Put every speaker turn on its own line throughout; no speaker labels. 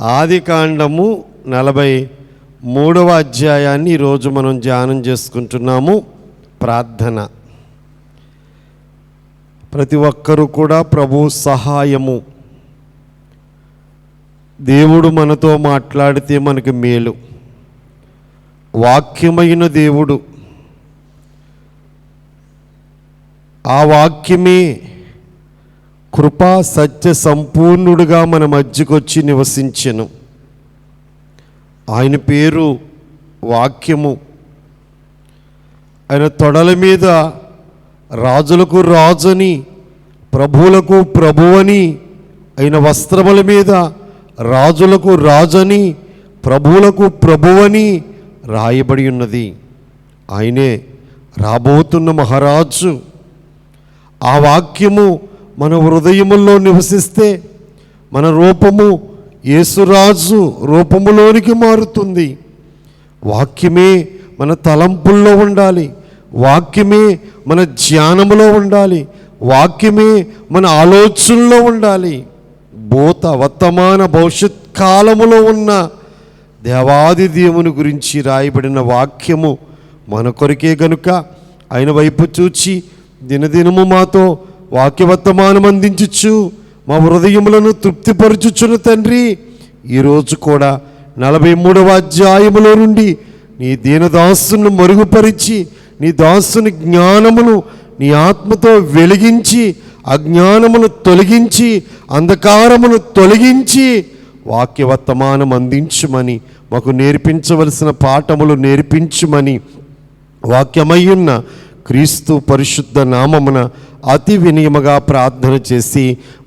ఆదికాండము 43వ అధ్యాయాన్ని ఈరోజు మనం ధ్యానం చేసుకుంటున్నాము. ప్రార్థన. ప్రతి ఒక్కరూ కూడా ప్రభు సహాయము, దేవుడు మనతో మాట్లాడితే మనకి మేలు. వాక్యమైన దేవుడు, ఆ వాక్యమే కృపా సత్య సంపూర్ణుడుగా మన మధ్యకొచ్చి నివసించెను. ఆయన పేరు వాక్యము. ఆయన తొడల మీద రాజులకు రాజని, ప్రభువులకు ప్రభువని, ఆయన వస్త్రముల మీద రాజులకు రాజని, ప్రభువులకు ప్రభువని రాయబడి ఉన్నది. ఆయనే రాబోతున్న మహారాజు. ఆ వాక్యము మన హృదయముల్లో నివసిస్తే మన రూపము యేసురాజు రూపములోనికి మారుతుంది. వాక్యమే మన తలంపుల్లో ఉండాలి, వాక్యమే మన ధ్యానములో ఉండాలి, వాక్యమే మన ఆలోచనలో ఉండాలి. భూత వర్తమాన భవిష్యత్ కాలములో ఉన్న దేవాది దేవుని గురించి రాయబడిన వాక్యము మన కొరికే గనుక ఆయన వైపు చూచి దినదినము మాతో వాక్యవర్తమానం అందించుచు మా హృదయములను తృప్తిపరచుచున్న తండ్రి, ఈరోజు కూడా 43వ అధ్యాయములో నుండి నీ దీనదాసును మరుగుపరిచి నీ దాసుని జ్ఞానమును నీ ఆత్మతో వెలిగించి అజ్ఞానమును తొలగించి అంధకారమును తొలగించి వాక్యవర్తమానం అందించుమని, మాకు నేర్పించవలసిన పాఠములు నేర్పించుమని వాక్యమయ్యున్న క్రీస్తు పరిశుద్ధ నామమున అతి వినయముగా ప్రార్థన చేసి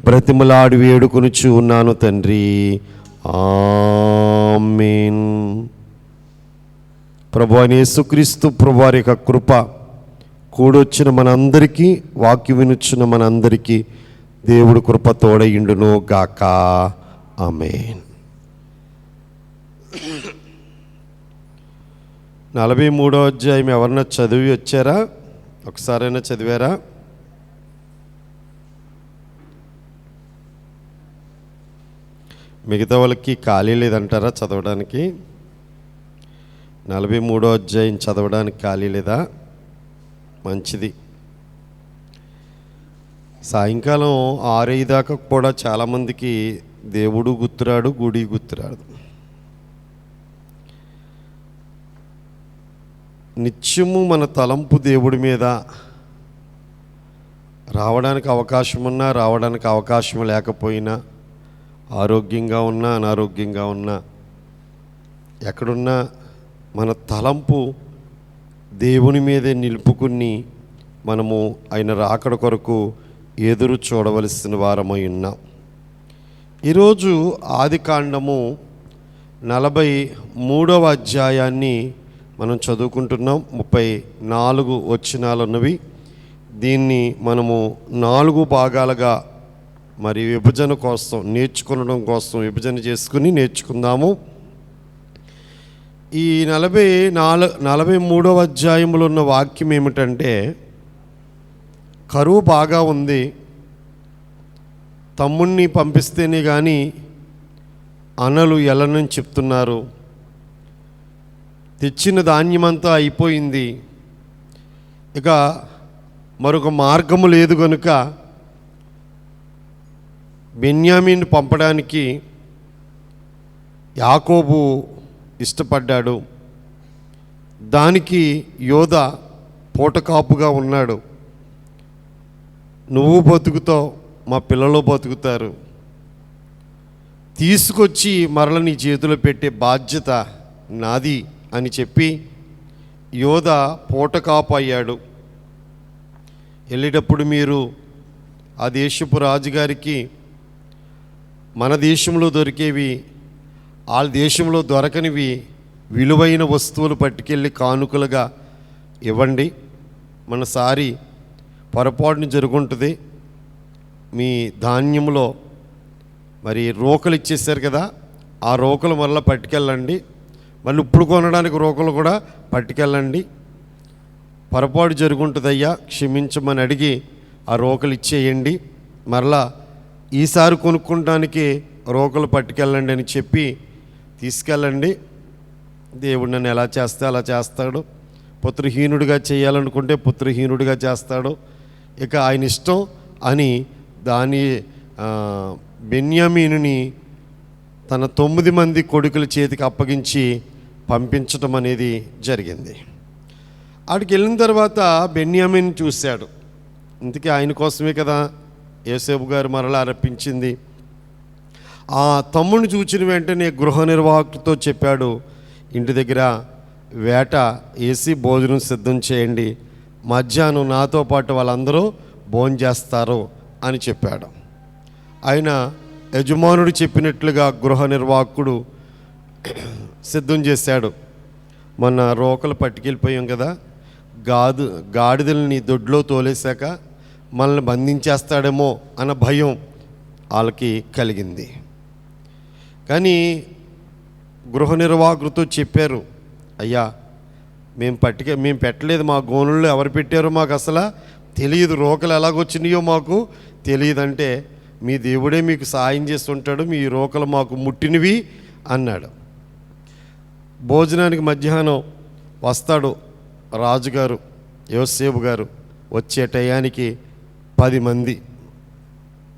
బ్రతిమలాడి వేడుకొనుచు ఉన్నాను తండ్రి. ఆమేన్. ప్రభువైన యేసుక్రీస్తు ప్రభువారి యొక్క కృప కూడొచ్చిన మనందరికీ, వాక్యం వినుచున్న మనందరికీ దేవుడు కృప తోడయుండును గాక. ఆమేన్. 43వ అధ్యాయం ఎవరన్నా చదివి వచ్చారా? ఒకసారైనా చదివారా? మిగతా వాళ్ళకి ఖాళీ లేదంటారా చదవడానికి? 43వ అధ్యాయం చదవడానికి ఖాళీ లేదా? మంచిది. సాయంకాలం 6 దాకా కూడా చాలామందికి దేవుడు గుర్తురాడు, గుడి గుర్తురాడు. నిత్యము మన తలంపు దేవుడి మీద రావడానికి అవకాశం ఉన్నా, రావడానికి అవకాశం లేకపోయినా, ఆరోగ్యంగా ఉన్నా అనారోగ్యంగా ఉన్నా, ఎక్కడున్నా మన తలంపు దేవుని మీదే నిలుపుకుని మనము ఆయన రాకడ కొరకు ఎదురు చూడవలసిన వారమై ఉన్నాం. ఈరోజు ఆదికాండము 43వ అధ్యాయాన్ని మనం చదువుకుంటున్నాం. 34 వచనాలు ఉన్నవి. దీన్ని మనము 4 భాగాలుగా మరి విభజన కోసం నేర్చుకోవడం కోసం విభజన చేసుకుని నేర్చుకుందాము. ఈ 43వ అధ్యాయంలో ఉన్న వాక్యం ఏమిటంటే, కరువు బాగా ఉంది, తమ్ముణ్ణి పంపిస్తేనే కానీ అన్నలు ఎల్లనని చెప్తున్నారు, తెచ్చిన ధాన్యమంతా అయిపోయింది, ఇక మరొక మార్గము లేదు కనుక బెన్యామీను పంపడానికి యాకోబు ఇష్టపడ్డాడు. దానికి యోధ పూటకాపుగా ఉన్నాడు. నువ్వు బతుకుతావు, మా పిల్లలు బతుకుతారు, తీసుకొచ్చి మరల నీ చేతిలో పెట్టే బాధ్యత నాది అని చెప్పి యోధ పూటకాపు అయ్యాడు. వెళ్ళేటప్పుడు మీరు ఆ దేశపు రాజుగారికి మన దేశంలో దొరికేవి, వాళ్ళ దేశంలో దొరకనివి విలువైన వస్తువులు పట్టుకెళ్ళి కానుకలుగా ఇవ్వండి. మనసారి పొరపాటుని జరుగుంటుంది, మీ ధాన్యంలో మరి రోకలు ఇచ్చేసారు కదా, ఆ రోకలు మళ్ళీ పట్టుకెళ్ళండి, మళ్ళీ ఇప్పుడు కొనడానికి రోకలు కూడా పట్టుకెళ్ళండి, పొరపాటు జరుగుంటుందయ్యా క్షమించమని అడిగి ఆ రోకలు ఇచ్చేయండి, మరలా ఈసారి కొనుక్కోవడానికి రోకలు పట్టుకెళ్ళండి అని చెప్పి తీసుకెళ్ళండి, దేవుడు నన్ను ఎలా చేస్తే అలా చేస్తాడు, పుత్రహీనుడిగా చేయాలనుకుంటే పుత్రహీనుడిగా చేస్తాడు, ఇక ఆయన ఇష్టం అని బెన్యామీనుని తన 9 మంది కొడుకుల చేతికి అప్పగించి పంపించటం అనేది జరిగింది. ఆడికి వెళ్ళిన తర్వాత బెన్యామీను చూశాడు. ఇంతకీ ఆయన కోసమే కదా యోసేపు గారు మరలా రప్పించింది. ఆ తమ్ముడిని చూచిన వెంటనే గృహ నిర్వాహకుడితో చెప్పాడు, ఇంటి దగ్గర వేట వేసి భోజనం సిద్ధం చేయండి, మధ్యాహ్నం నాతో పాటు వాళ్ళందరూ భోజనం చేస్తారు అని చెప్పాడు. ఆయన యజమానుడు చెప్పినట్లుగా గృహ నిర్వాహకుడు సిద్ధం చేశాడు. మొన్న రోకలు పట్టుకెళ్ళిపోయాం కదా, గాడిదల్ని దొడ్లో తోలేశాక మనల్ని బంధించేస్తాడేమో అన్న భయం వాళ్ళకి కలిగింది. కానీ గృహ నిర్వాహకుడితో చెప్పారు, అయ్యా మేము పెట్టలేదు, మా గోనుల్లో ఎవరు పెట్టారో మాకు అసలు తెలియదు, రోకలు ఎలాగొచ్చినాయో మాకు తెలియదంటే మీ దేవుడే మీకు సాయం చేస్తుంటాడు, మీ రోకలు మాకు ముట్టినవి అన్నాడు. భోజనానికి మధ్యాహ్నం వస్తాడు రాజుగారు, యోసేపు గారు. వచ్చే టయానికి 10 మంది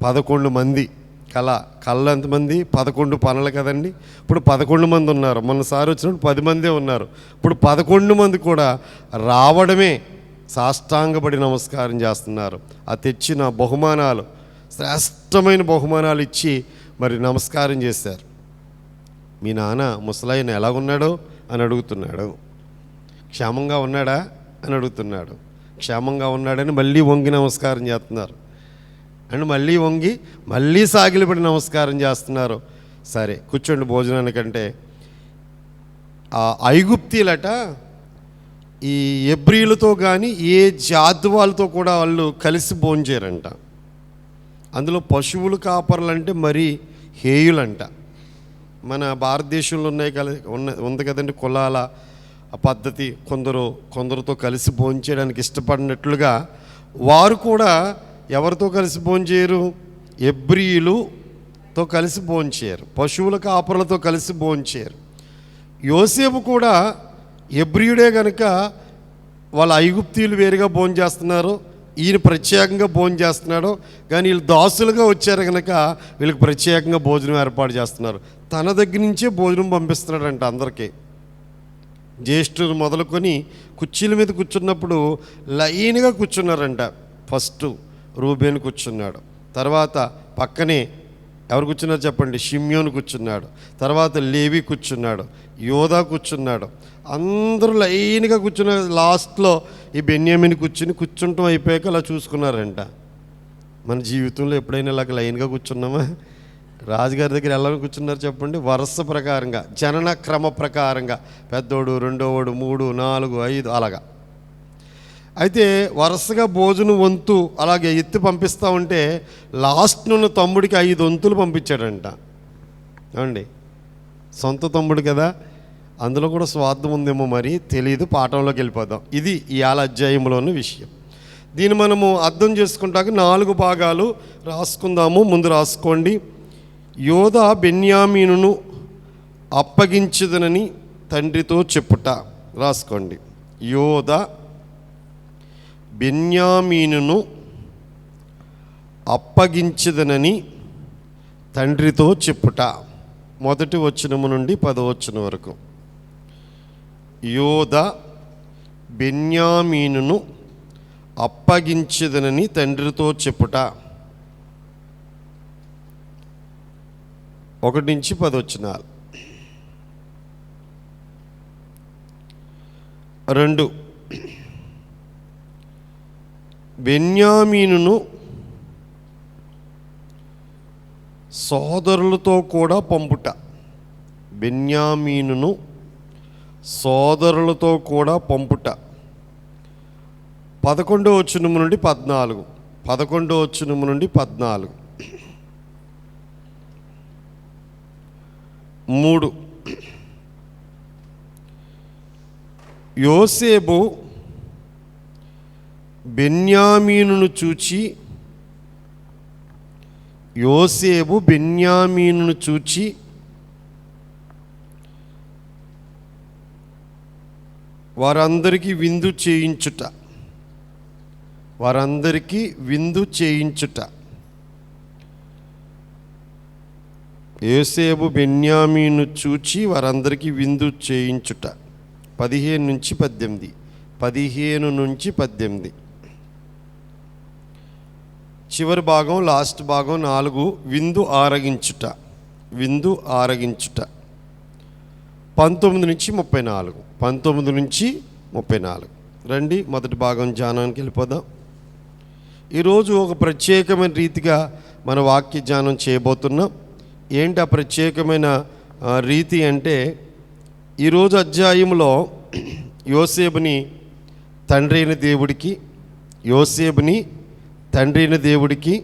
11 మంది కళ్ళ ఎంతమంది 11 పనులు కదండి. ఇప్పుడు 11 మంది ఉన్నారు. మొన్నసారి వచ్చినప్పుడు 10 మందే ఉన్నారు. ఇప్పుడు 11 మంది కూడా రావడమే సాష్టాంగపడి నమస్కారం చేస్తున్నారు. ఆ తెచ్చిన బహుమానాలు, శ్రేష్టమైన బహుమానాలు ఇచ్చి మరి నమస్కారం చేశారు. మీ నాన్న ముసలాయన ఎలాగున్నాడో అని అడుగుతున్నాడు. క్షేమంగా ఉన్నాడా అని అడుగుతున్నాడు. క్షేమంగా ఉన్నాడని మళ్ళీ వంగి నమస్కారం చేస్తున్నారు. అండ్ మళ్ళీ వంగి మళ్ళీ సాగిలిపడి నమస్కారం చేస్తున్నారు. సరే కూర్చోండి భోజనానికంటే. ఆ ఐగుప్తీలట ఈ ఎబ్రీలతో కానీ ఏ జాతి వాళ్ళతో కూడా వాళ్ళు కలిసి భోంచేరంట. అందులో పశువులు కాపర్లంటే మరీ హేయులంట. మన భారతదేశంలో ఉంది కదండి కులాల పద్ధతి, కొందరితో కలిసి భోంచేయడానికి ఇష్టపడినట్లుగా వారు కూడా ఎవరితో కలిసి భోంచేయరు, ఎబ్రీయులతో కలిసి భోంచేయరు, పశువుల కాపరులతో కలిసి భోంచేయరు. యోసేపు కూడా ఎబ్రీయుడే కనుక వాళ్ళ ఐగుప్తీయులు వేరుగా భోంచేస్తున్నారు, ఈయన ప్రత్యేకంగా భోజనం చేస్తున్నాడు. కానీ వీళ్ళు దాసులుగా వచ్చారు కనుక వీళ్ళకి ప్రత్యేకంగా భోజనం ఏర్పాటు చేస్తున్నారు. తన దగ్గర నుంచే భోజనం పంపిస్తున్నాడంట అందరికీ. జ్యేష్ఠులు మొదలుకొని కుర్చీల మీద కూర్చున్నప్పుడు లైన్గా కూర్చున్నారంట. ఫస్ట్ రూబేన్ కూర్చున్నాడు, తర్వాత పక్కనే ఎవరు కూర్చున్నారు చెప్పండి, షిమ్యోను కూర్చున్నాడు, తర్వాత లేవి కూర్చున్నాడు, యోధా కూర్చున్నాడు. అందరూ లైన్గా కూర్చున్నారు. లాస్ట్లో ఈ బెన్యామీను కూర్చుంటాం అయిపోయాక అలా చూసుకున్నారంట. మన జీవితంలో ఎప్పుడైనా ఇలాగ లైన్గా కూర్చున్నామా? రాజుగారి దగ్గర ఎలా కూర్చున్నారు చెప్పండి? వరుస ప్రకారంగా, జనన క్రమ ప్రకారంగా, పెద్దోడు, రెండోవాడు, 3, 4, 5 అలాగా. అయితే వరుసగా భోజనం వంతు అలాగే ఎత్తి పంపిస్తూ ఉంటే లాస్ట్ ఉన్న తమ్ముడికి 5 వంతులు పంపించాడంట. ఏమండి, సొంత తమ్ముడు కదా, అందులో కూడా స్వార్థం ఉందేమో మరి తెలియదు. పాఠంలోకి వెళ్ళిపోదాం. ఇది ఈ అధ్యాయంలోని విషయం. దీన్ని మనము అర్థం చేసుకుంటాక 4 భాగాలు రాసుకుందాము. ముందు రాసుకోండి. యోధా బెన్యామీనును అప్పగించదనని తండ్రితో చెప్పుట. రాసుకోండి. యోధా బెన్యామీనును అప్పగించదనని తండ్రితో చెప్పుట. 1వ వచనము నుండి 10వ వచనం వరకు. యోధా బెన్యామీనును అప్పగించదనని తండ్రితో చెప్పుట. 1 నుంచి 10 వచనాలు. 2 బెన్యామీనును సోదరులతో కూడా పంపుట. బెన్యామీనును సోదరులతో కూడా పంపుట. 11వ వచనము నుండి 14. 11వ వచనము నుండి 14. 3 యోసేపు బెన్యామీనును చూచి యోసేపు బెన్యామీనును చూచి వారందరికీ విందు చేయించుట. యోసేపు బెన్యామీను చూచి వారందరికీ విందు చేయించుట. 15-18 చివరి భాగం, లాస్ట్ భాగం 4. విందు ఆరగించుట. 19-34. రండి మొదటి భాగం ధ్యానానికి వెళ్ళిపోదాం. ఈరోజు ఒక ప్రత్యేకమైన రీతిగా మన వాక్య ధ్యానం చేయబోతున్నాం. ఏంటి ఆ ప్రత్యేకమైన రీతి అంటే, ఈరోజు అధ్యాయంలో యోసేపుని తండ్రి అయిన దేవుడికి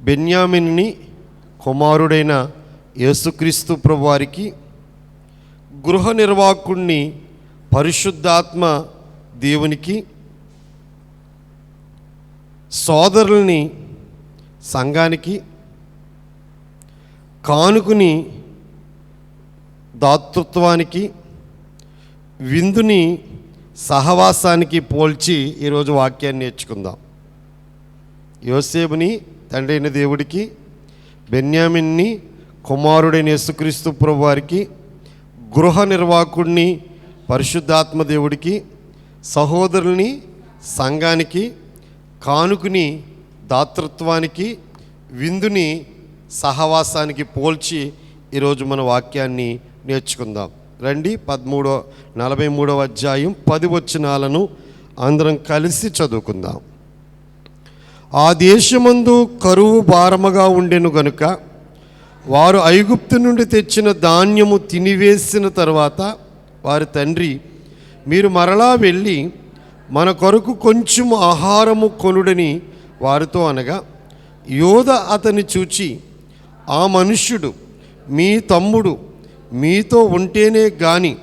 బెన్యామీనుని కుమారుడైన యేసుక్రీస్తు ప్రభువారికి గృహ నిర్వాహకుణ్ణి పరిశుద్ధాత్మ దేవునికి సోదరుల్ని సంఘానికి కానుకుని దాతృత్వానికి విందుని సహవాసానికి పోల్చి ఈరోజు వాక్యాన్ని నేర్చుకుందాం. యోసేపుని తండ్రి అయిన దేవుడికి, బెన్యామీన్ని కుమారుడైన యేసుక్రీస్తు ప్రభువారికి, గృహ నిర్వాహకుడిని పరిశుద్ధాత్మ దేవుడికి, సహోదరుల్ని సంఘానికి, కానుకుని దాతృత్వానికి, విందుని సహవాసానికి పోల్చి ఈరోజు మన వాక్యాన్ని నేర్చుకుందాం. రండి 43వ అధ్యాయం 10 వచనాలను అందరం కలిసి చదువుకుందాం. ఆ దేశమందు కరువు భారముగా ఉండెను గనుక వారు ఐగుప్తు నుండి తెచ్చిన ధాన్యము తినివేసిన తర్వాత వారి తండ్రి, మీరు మరలా వెళ్ళి మన కొరకు కొంచెం ఆహారము కొనుడని వారితో అనగా, యోధ అతన్ని చూచి, ఆ మనుష్యుడు మీ తమ్ముడు మీతో ఉంటేనే గాని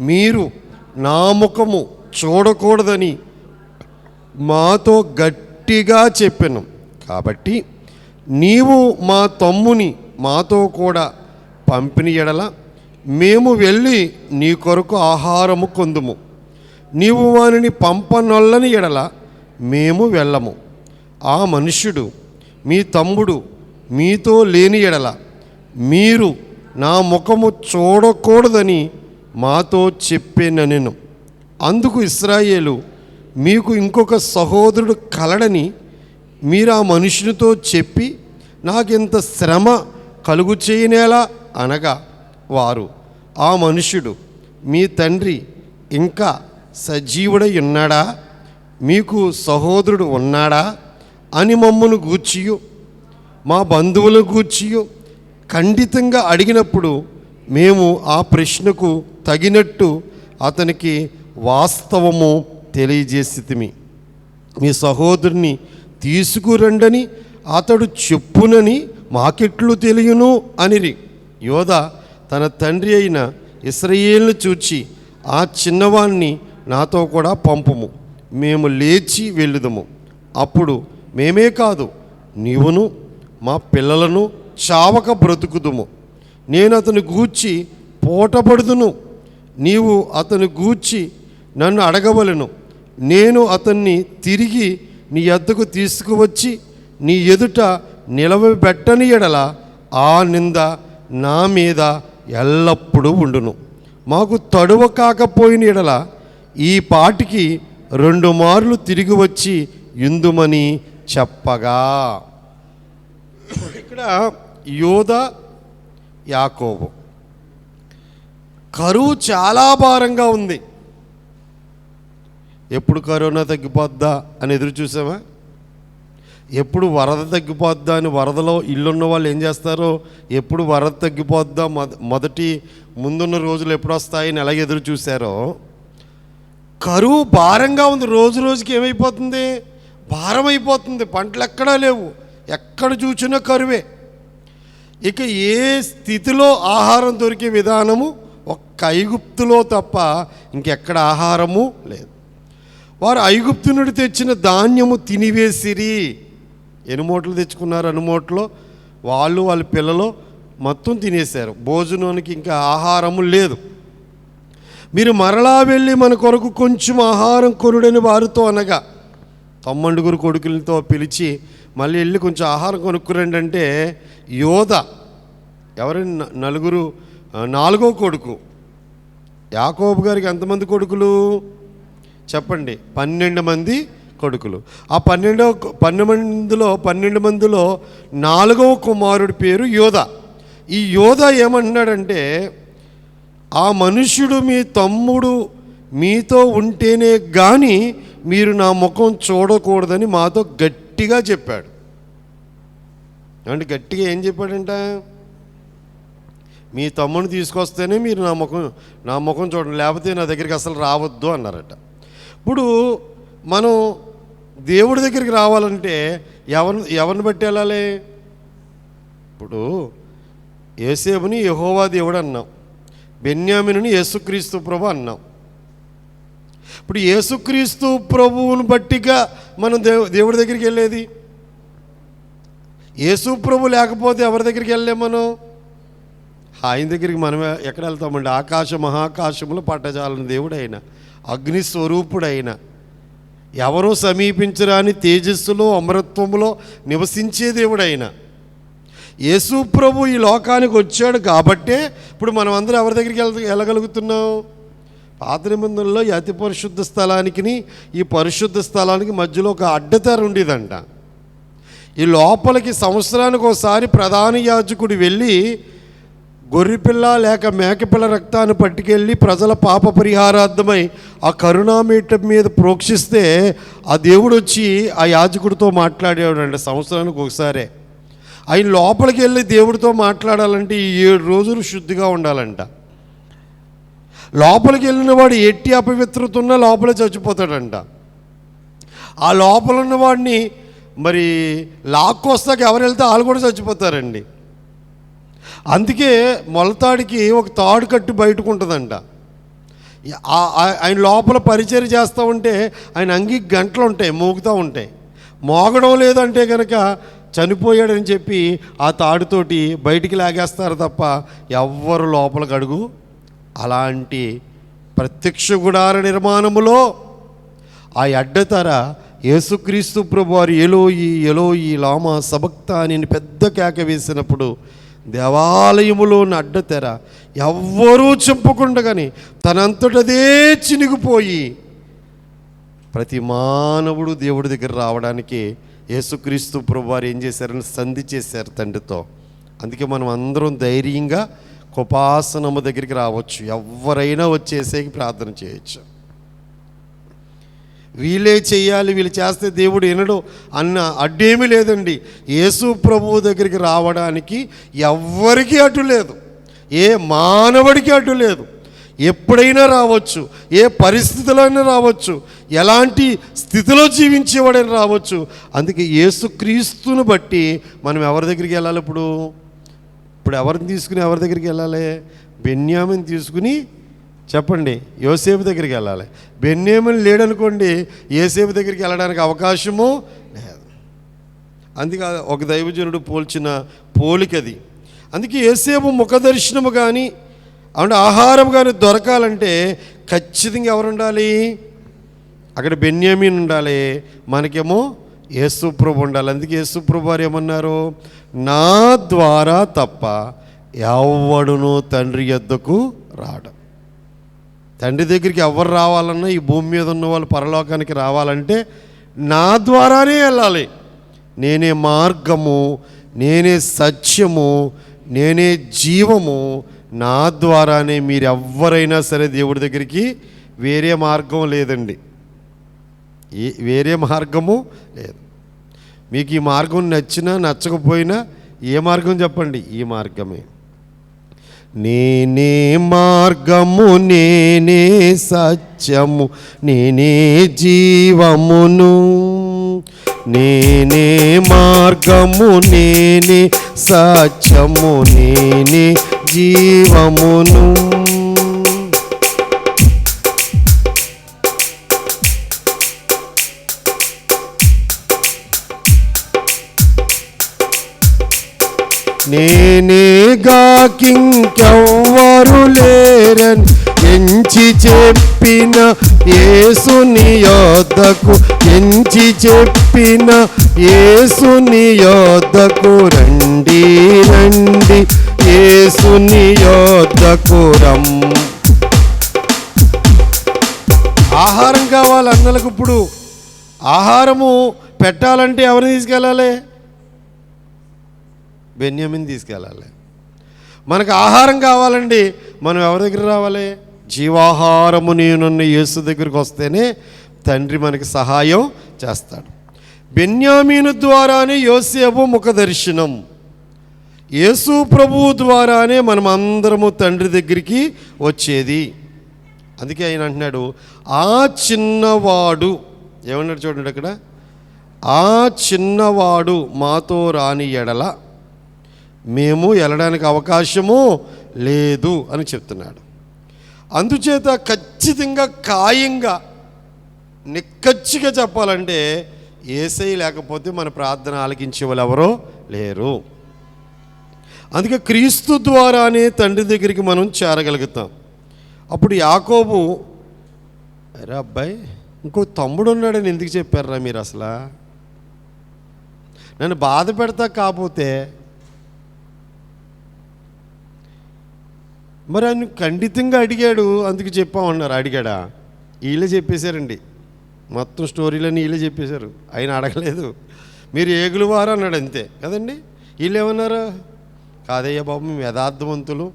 మీరు నా ముఖము చూడకూడదని మాతో గట్టిగా చెప్పెను. కాబట్టి నీవు మా తమ్ముని మాతో కూడా పంపిన ఎడల మేము వెళ్ళి నీ కొరకు ఆహారము కొందుము. నీవు వానిని పంపనొల్లని ఎడల మేము వెళ్ళము. ఆ మనుష్యుడు మీ తమ్ముడు మీతో లేని ఎడల మీరు నా ముఖము చూడకూడదని మాతో చెప్పేనెను. అందుకు ఇశ్రాయేలు, మీకు ఇంకొక సహోదరుడు కలడని మీరు ఆ మనుషునితో చెప్పి నాకింత శ్రమ కలుగు చేయనేలా అనగా, వారు, ఆ మనుష్యుడు మీ తండ్రి ఇంకా సజీవుడై ఉన్నాడా, మీకు సహోదరుడు ఉన్నాడా అని మమ్మను గూర్చియు మా బంధువులను గూర్చియు ఖండితంగా అడిగినప్పుడు మేము ఆ ప్రశ్నకు తగినట్టు అతనికి వాస్తవము తెలియజేసితిమి. మీ సహోదరుని తీసుకురండని అతడు చెప్పునని మాకెట్లు తెలియను అనిరి. యోధ తన తండ్రి అయిన ఇశ్రాయేలును చూచి, ఆ చిన్నవాణ్ణి నాతో కూడా పంపుము, మేము లేచి వెళ్ళుదము. అప్పుడు మేమే కాదు, నీవును మా పిల్లలను చావక బ్రతుకుదుము. నేను అతని గూర్చి పోటపడుదును, నీవు అతని గూర్చి నన్ను అడగవలెను. నేను అతన్ని తిరిగి నీ యొద్దకు తీసుకువచ్చి నీ ఎదుట నిలవబెట్టని ఎడల ఆ నింద నా మీద ఎల్లప్పుడూ ఉండును. మాకు తడువ కాకపోయిన ఎడల ఈ పాటికి 2 మార్లు తిరిగి వచ్చి యుందుమని చెప్పగా. ఇక్కడ యోధ, యాకోబు, కరువు చాలా భారంగా ఉంది. ఎప్పుడు కరోనా తగ్గిపోద్దా అని ఎదురు చూసామా? ఎప్పుడు వరద తగ్గిపోద్దా అని వరదలో ఇల్లున్న వాళ్ళు ఏం చేస్తారో, ఎప్పుడు వరద తగ్గిపోద్దా, మొదటి ముందున్న రోజులు ఎప్పుడు వస్తాయని ఎలాగ ఎదురు చూశారో, కరువు భారంగా ఉంది. రోజు రోజుకి ఏమైపోతుంది? భారం అయిపోతుంది. పంటలు ఎక్కడా లేవు, ఎక్కడ చూసినా కరువే. ఇక ఏ స్థితిలో ఆహారం దొరికే విధానము ఒక్క ఐగుప్తులో తప్ప ఇంకెక్కడ ఆహారము లేదు. వారు ఐగుప్తు నుండి తెచ్చిన ధాన్యము తినివేసిరి. ఎన్ని మూటలు తెచ్చుకున్నారు? 2 మూటలు వాళ్ళు వాళ్ళ పిల్లలు మొత్తం తినేశారు. భోజనానికి ఇంకా ఆహారము లేదు. మీరు మరలా వెళ్ళి మన కొరకు కొంచెం ఆహారం కొనుడని వారితో అనగా, తమ్మండుగురు కొడుకులతో పిలిచి మళ్ళీ వెళ్ళి కొంచెం ఆహారం కొనుక్కురండి అంటే, యోధ ఎవరైనా నాలుగో కొడుకు. యాకోబు గారికి ఎంతమంది కొడుకులు చెప్పండి? 12 మంది కొడుకులు. ఆ 12 మందిలో 4వ కుమారుడి పేరు యోధ. ఈ యోధ ఏమంటున్నాడంటే, ఆ మనుష్యుడు మీ తమ్ముడు మీతో ఉంటేనే కానీ మీరు నా ముఖం చూడకూడదని మాతో గట్టిగా చెప్పాడు. అంటే గట్టిగా ఏం చెప్పాడంట? మీ తమ్ముడిని తీసుకొస్తేనే మీరు నా ముఖం చూడండి, లేకపోతే నా దగ్గరికి అసలు రావద్దు అన్నారట. ఇప్పుడు మనం దేవుడి దగ్గరికి రావాలంటే ఎవరిని బట్టి వెళ్ళాలి? ఇప్పుడు యోసేపుని యెహోవా దేవుడు అన్నాం, బెన్యామీనుని యేసుక్రీస్తు ప్రభు అన్నాం. ఇప్పుడు యేసుక్రీస్తు ప్రభువుని బట్టిగా మనం దేవుడి దగ్గరికి వెళ్ళేది. యేసు ప్రభు లేకపోతే ఎవరి దగ్గరికి వెళ్ళలేం మనం? ఆయన దగ్గరికి మనం ఎక్కడ వెళ్తామండి? ఆకాశ మహాకాశములు పట్టజాలని దేవుడైన, అగ్నిస్వరూపుడైన, ఎవరూ సమీపించరాని తేజస్సులో అమరత్వములో నివసించే దేవుడైన యేసు ప్రభు ఈ లోకానికి వచ్చాడు కాబట్టే ఇప్పుడు మనం అందరూ ఎవరి దగ్గరికి వెళ్ళగలుగుతున్నాం? పాత నిబంధనలో ఈ అతి పరిశుద్ధ స్థలానికి ఈ పరిశుద్ధ స్థలానికి మధ్యలో ఒక అడ్డతెర ఉండేదంట. ఈ లోపలికి సంవత్సరానికి ఒకసారి ప్రధాన యాజకుడు వెళ్ళి గొర్రెపిల్ల లేక మేకపిల్ల రక్తాన్ని పట్టుకెళ్ళి ప్రజల పాప పరిహారార్థమై ఆ కరుణామీట మీద ప్రోక్షిస్తే ఆ దేవుడు వచ్చి ఆ యాజకుడితో మాట్లాడేవాడంట. సంవత్సరానికి ఒకసారే ఆయన లోపలికి వెళ్ళి దేవుడితో మాట్లాడాలంటే ఈ 7 రోజులు శుద్ధిగా ఉండాలంట. లోపలికి వెళ్ళిన వాడు ఎట్టి అపవిత్రత ఉన్నా లోపలే చచ్చిపోతాడంట. ఆ లోపల ఉన్న వాడిని మరి లాక్కొస్తాక ఎవరు వెళ్తే వాళ్ళు కూడా చచ్చిపోతారండి. అందుకే మొలతాడికి ఒక తాడు కట్టి బయటకు ఉంటుందంట. ఆయన లోపల పరిచయం చేస్తూ ఉంటే ఆయన అంగి గంటలు ఉంటాయి, మోగుతూ ఉంటాయి. మోగడం లేదంటే కనుక చనిపోయాడని చెప్పి ఆ తాడుతోటి బయటికి లాగేస్తారు తప్ప ఎవ్వరు లోపలికి అడుగు. అలాంటి ప్రత్యక్ష గుడార నిర్మాణములో ఆ అడ్డతర యేసుక్రీస్తు ప్రభు వారు ఎలోయి లామా సబక్తా అని పెద్ద కేక వేసినప్పుడు దేవాలయములోని అడ్డతెర ఎవ్వరూ చెప్పుకుండగాని తనంతటదే చినిగిపోయి ప్రతి మానవుడు దేవుడి దగ్గర రావడానికి యేసుక్రీస్తు ప్రభు వారు ఏం చేశారని సంధి చేశారు తండ్రితో. అందుకే మనం అందరం ధైర్యంగా కృపాసనము దగ్గరికి రావచ్చు. ఎవరైనా వచ్చేసేకి ప్రార్థన చేయొచ్చు. వీళ్ళే చెయ్యాలి, వీళ్ళు చేస్తే దేవుడు వినడు అన్న అడ్డేమీ లేదండి. యేసు ప్రభువు దగ్గరికి రావడానికి ఎవ్వరికీ అడ్డు లేదు, ఏ మానవుడికి అడ్డు లేదు. ఎప్పుడైనా రావచ్చు, ఏ పరిస్థితులైనా రావచ్చు, ఎలాంటి స్థితిలో జీవించేవాడైనా రావచ్చు. అందుకే యేసుక్రీస్తుని బట్టి మనం ఎవరి దగ్గరికి వెళ్ళాలి? ఇప్పుడు ఎవరిని తీసుకుని ఎవరి దగ్గరికి వెళ్ళాలి? బెన్యామిని తీసుకుని చెప్పండి యోసేపు దగ్గరికి వెళ్ళాలి. బెన్యామిన్ లేడనుకోండి, యోసేపు దగ్గరికి వెళ్ళడానికి అవకాశము లేదు. అందుకే ఒక దైవజనుడు పోల్చిన పోలికది. అందుకే యోసేపు ముఖ దర్శనము కానీ అంటే ఆహారం కానీ దొరకాలంటే ఖచ్చితంగా ఎవరు ఉండాలి? అక్కడ బెన్యామీన్ ఉండాలి, మనకేమో యేసుప్రభు ఉండాలి. అందుకే యేసుప్రభు వారు ఏమన్నారు? నా ద్వారా తప్ప ఎవడును తండ్రి యొద్దకు రాడు. తండ్రి దగ్గరికి ఎవరు రావాలన్నా ఈ భూమి మీద ఉన్న వాళ్ళు పరలోకానికి రావాలంటే నా ద్వారానే వెళ్ళాలి. నేనే మార్గము, నేనే సత్యము, నేనే జీవము. నా ద్వారానే మీరు ఎవరైనా సరే దేవుడి దగ్గరికి, వేరే మార్గం లేదండి, వేరే మార్గము లేదు. మీకు ఈ మార్గం నచ్చినా నచ్చకపోయినా ఏ మార్గం చెప్పండి? ఈ మార్గమే. నేనే మార్గము, నేనే సత్యము, నేనే జీవమును. నేనే మార్గము, నేనే సత్యము, నేనే జీవమును. నేనేగాకింకెవ్వరు లేరని ఎంచి చెప్పిన యేసుని యొద్దకు, ఎంచి చెప్పిన యేసుని యొద్దకు రండి రండి, యేసుని యొద్దకు ఆహారం కావాలి అన్నలకు. ఇప్పుడు ఆహారము పెట్టాలంటే ఎవరిని తీసుకెళ్ళాలి? బెన్యామిని తీసుకెళ్ళాలి. మనకు ఆహారం కావాలండి, మనం ఎవరి దగ్గర రావాలి? జీవాహారము నేనున్న యేసు దగ్గరికి వస్తేనే తండ్రి మనకి సహాయం చేస్తాడు. బెన్యామీను ద్వారానే యోసేపు ముఖ దర్శనం. యేసు ప్రభువు ద్వారానే మనం అందరము తండ్రి దగ్గరికి వచ్చేది. అందుకే ఆయన అంటున్నాడు, ఆ చిన్నవాడు, ఏమన్నాడు చూడండి అక్కడ, ఆ చిన్నవాడు మాతో రాని ఎడల మేము వెళ్ళడానికి అవకాశము లేదు అని చెప్తున్నాడు. అందుచేత ఖచ్చితంగా ఖాయంగా నిక్కచ్చిగా చెప్పాలంటే యేసయ్య లేకపోతే మన ప్రార్థన ఆలకించే వాళ్ళు ఎవరో లేరు. అందుకే క్రీస్తు ద్వారానే తండ్రి దగ్గరికి మనం చేరగలుగుతాం. అప్పుడు యాకోబు, అరే అబ్బాయి ఇంకో తమ్ముడు ఉన్నాడని ఎందుకు చెప్పారా మీరు? అసలు నన్ను బాధ పెడతా కాకపోతే మరి ఆయన ఖండితంగా అడిగాడు, అందుకు చెప్పామన్నారు. అడిగాడా? వీళ్ళే చెప్పేశారండి, మొత్తం స్టోరీలన్నీ వీళ్ళే చెప్పేశారు. ఆయన అడగలేదు. మీరు ఏగులు వారు అన్నాడు, అంతే కదండి. వీళ్ళు ఏమన్నారు? కాదయ్యా బాబు, మేము యథార్థవంతులు,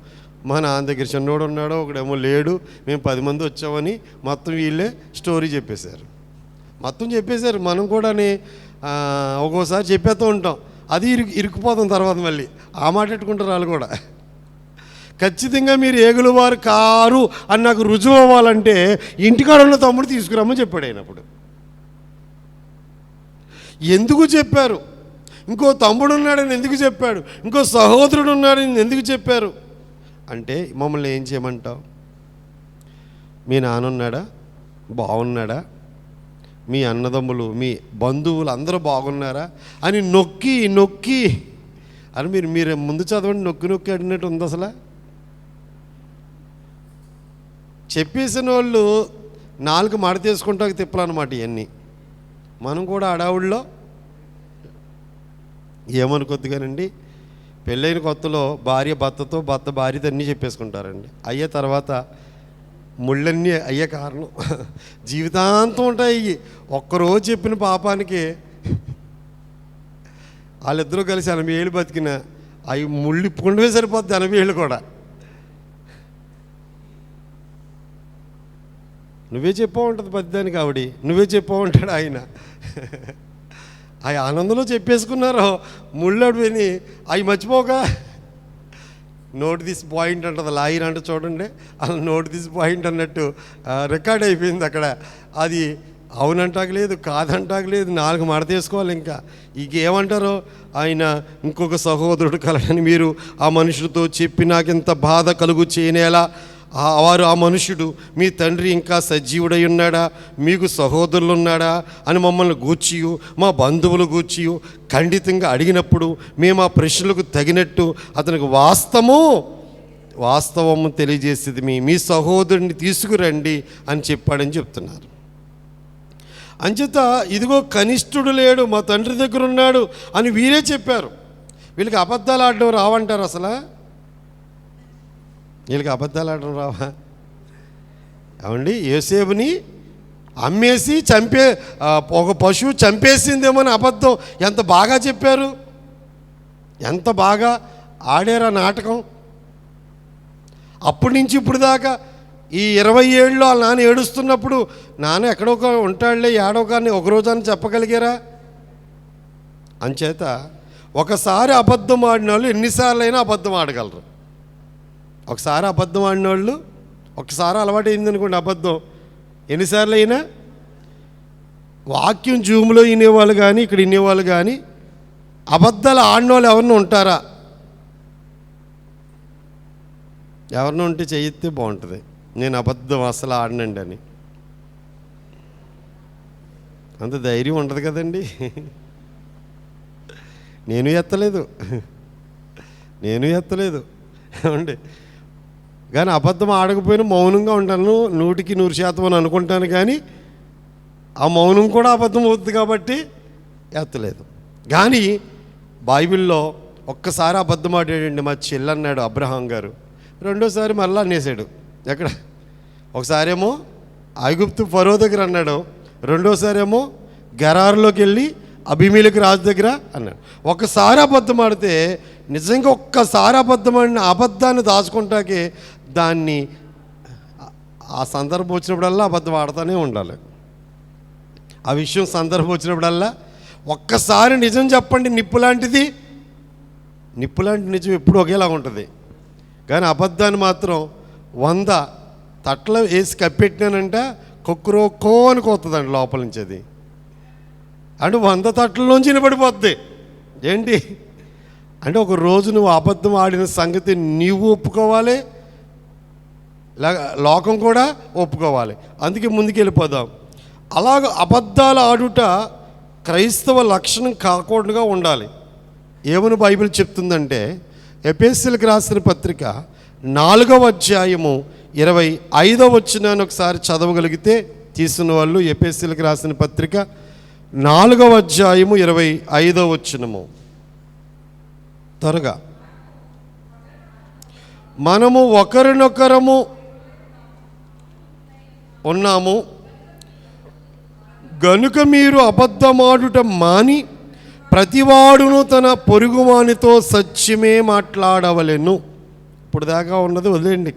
మా నాన్న దగ్గర చిన్నోడు ఉన్నాడు, ఒకడేమో లేడు, మేము 10 మంది వచ్చామని మొత్తం వీళ్ళే స్టోరీ చెప్పేశారు. మొత్తం చెప్పేశారు. మనం కూడా ఒక్కోసారి చెప్పేస్తూ ఉంటాం, అది ఇరుక్కుపోతాం తర్వాత మళ్ళీ ఆ మాట పెట్టుకుంటారు వాళ్ళు కూడా. ఖచ్చితంగా మీరు ఏగులు వారు కారు అని నాకు రుజువు అవ్వాలంటే ఇంటికాడ ఉన్న తమ్ముడు తీసుకురామని చెప్పాడు. అయినప్పుడు ఎందుకు చెప్పారు? ఇంకో తమ్ముడు ఉన్నాడని ఎందుకు చెప్పాడు? ఇంకో సహోదరుడు ఉన్నాడని ఎందుకు చెప్పారు అంటే, మమ్మల్ని ఏం చేయమంటావు? మీ నాన్న ఉన్నాడా? బాగున్నాడా? మీ అన్నదమ్ములు, మీ బంధువులు అందరూ బాగున్నారా అని నొక్కి నొక్కి అని మీరు ముందు చదవండి. నొక్కి నొక్కి అడిగినట్టు ఉంది. అసలు చెప్పేసిన వాళ్ళు 4 మాట తీసుకుంటాక తిప్పాలన్నమాట ఇవన్నీ. మనం కూడా అడావుల్లో ఏమనుకోద్దు కానండి, పెళ్ళైన కొత్తలో భార్య భర్తతో, భర్త భార్యతో అన్నీ చెప్పేసుకుంటారండి. అయ్యే తర్వాత ముళ్ళన్నీ అయ్యే కారణం జీవితాంతం ఉంటాయి. ఒక్కరోజు చెప్పిన పాపానికి వాళ్ళిద్దరూ కలిసి 80 ఏళ్ళు బతికిన అవి ముళ్ళు ఇప్పుకుంటే సరిపోద్ది 80 ఏళ్ళు కూడా. నువ్వే చెప్పావు ఉంటుంది పద్యానికి ఆవిడ, నువ్వే చెప్పావు ఉంటాడు ఆయన. ఆ ఆనందంలో చెప్పేసుకున్నారు. ముళ్ళడు విని అవి మర్చిపోక నోట్ దిస్ పాయింట్ అంటుంది లాయర్ అంటే చూడండి, అలా నోట్ దిస్ పాయింట్ అన్నట్టు రికార్డ్ అయిపోయింది అక్కడ. అది అవునంటాకలేదు, కాదంటాకలేదు, 4 మాట తీసుకోవాలి. ఇంకా ఇంకేమంటారో ఆయన ఇంకొక సహోదరుడు కలడని మీరు ఆ మనుషులతో చెప్పి నాకు ఇంత బాధ కలుగు చేయనేలా, వారు ఆ మనుషుడు మీ తండ్రి ఇంకా సజీవుడై ఉన్నాడా, మీకు సహోదరులు ఉన్నాడా అని మమ్మల్ని గూర్చియు మా బంధువులు గూర్చియు ఖండితంగా అడిగినప్పుడు మేము ఆ ప్రశ్నలకు తగినట్టు అతనికి వాస్తవము తెలియజేసేది మీ సహోదరుని తీసుకురండి అని చెప్పాడని చెప్తున్నారు. అంచేత ఇదిగో కనిష్ఠుడు లేడు, మా తండ్రి దగ్గర ఉన్నాడు అని వీరే చెప్పారు. వీళ్ళకి అబద్ధాలు ఆడడం రావంటారు? అసలు వీళ్ళకి అబద్ధాలు ఆడడం రావా? ఏమండి, యోసేపుని అమ్మేసి ఒక పశువు చంపేసిందేమో అని అబద్ధం ఎంత బాగా చెప్పారు, ఎంత బాగా ఆడారు ఆ నాటకం. అప్పటి నుంచి ఇప్పుడు దాకా ఈ 20 ఏళ్ళలో వాళ్ళ నాన్న ఏడుస్తున్నప్పుడు నాన్న ఎక్కడో ఉంటాడులే ఏడో కానీ ఒకరోజు అని చెప్పగలిగారా? అంచేత ఒకసారి అబద్ధం ఆడిన వాళ్ళు ఎన్నిసార్లు అయినా అబద్ధం ఆడగలరు. ఒకసారి అబద్ధం ఆడిన వాళ్ళు, ఒకసారి అలవాటు అయిందనుకోండి అబద్ధం, ఎన్నిసార్లు అయినా. వాక్యం జూమ్లో వినేవాళ్ళు కానీ ఇక్కడ వినేవాళ్ళు కానీ అబద్ధాలు ఆడిన వాళ్ళు ఎవరినో ఉంటారా? ఎవరినో ఉంటే చెయ్యితే బాగుంటుంది. నేను అబద్ధం అసలు ఆడనండి అని. అంత ధైర్యం ఉండదు కదండి. నేను ఎత్తలేదు, నేను ఎత్తలేదు ఏమండి. కానీ అబద్ధం ఆడకపోయినా మౌనంగా ఉంటాను, 100% అని అనుకుంటాను. కానీ ఆ మౌనం కూడా అబద్ధం అవుతుంది కాబట్టి ఎత్తలేదు. కానీ బైబిల్లో ఒక్కసారి అబద్ధం ఆడాడండి మా చెల్లన్నాడు అబ్రహాం గారు. రెండోసారి మళ్ళీ అనేసాడు. ఎక్కడ? ఒకసారేమో ఐగుప్తు ఫరో దగ్గర అన్నాడు, రెండోసారి ఏమో గెరారులోకి వెళ్ళి అబీమెలెకు రాజు దగ్గర అన్నాడు. ఒకసారి అబద్ధం ఆడితే నిజంగా ఒక్కసారి అబద్ధం ఆడిన అబద్ధాన్ని దాచుకుంటాకే దాన్ని ఆ సందర్భం వచ్చినప్పుడల్లా అబద్ధం ఆడుతూనే ఉండాలి. ఆ విషయం సందర్భం వచ్చినప్పుడల్లా ఒక్కసారి నిజం చెప్పండి. నిప్పు లాంటిది, నిప్పు లాంటి నిజం ఎప్పుడు ఒకేలా ఉంటుంది. కానీ అబద్ధాన్ని మాత్రం 100 తట్ల వేసి కప్పెట్టినానంట కొక్కురోక్కో అని కోతుందండి లోపల నుంచి. అది అంటే 100 తట్లలోంచి వినపడిపోద్ది. ఏంటి అంటే ఒక రోజు నువ్వు అబద్ధం ఆడిన సంగతి నీవు ఒప్పుకోవాలి, లోకం కూడా ఒప్పుకోవాలి. అందుకే ముందుకు వెళ్ళిపోదాం. అలాగ అబద్ధాలు ఆడుట క్రైస్తవ లక్షణం కాకుండా ఉండాలి. ఏమని బైబిల్ చెప్తుందంటే ఎఫెసీయులకు రాసిన పత్రిక 4వ అధ్యాయము 25వ వచనాన్ని ఒకసారి చదవగలిగితే తీసిన వాళ్ళు. ఎఫెసీయులకు రాసిన పత్రిక 4వ అధ్యాయము 25వ వచనము. త్వరగా. మనము ఒకరినొకరము ఉన్నాము గనుక మీరు అబద్ధమాడుట మాని ప్రతివాడును తన పొరుగువానితో సత్యమే మాట్లాడవలెను. ఇప్పుడు దాకా ఉన్నది వదిలేండి,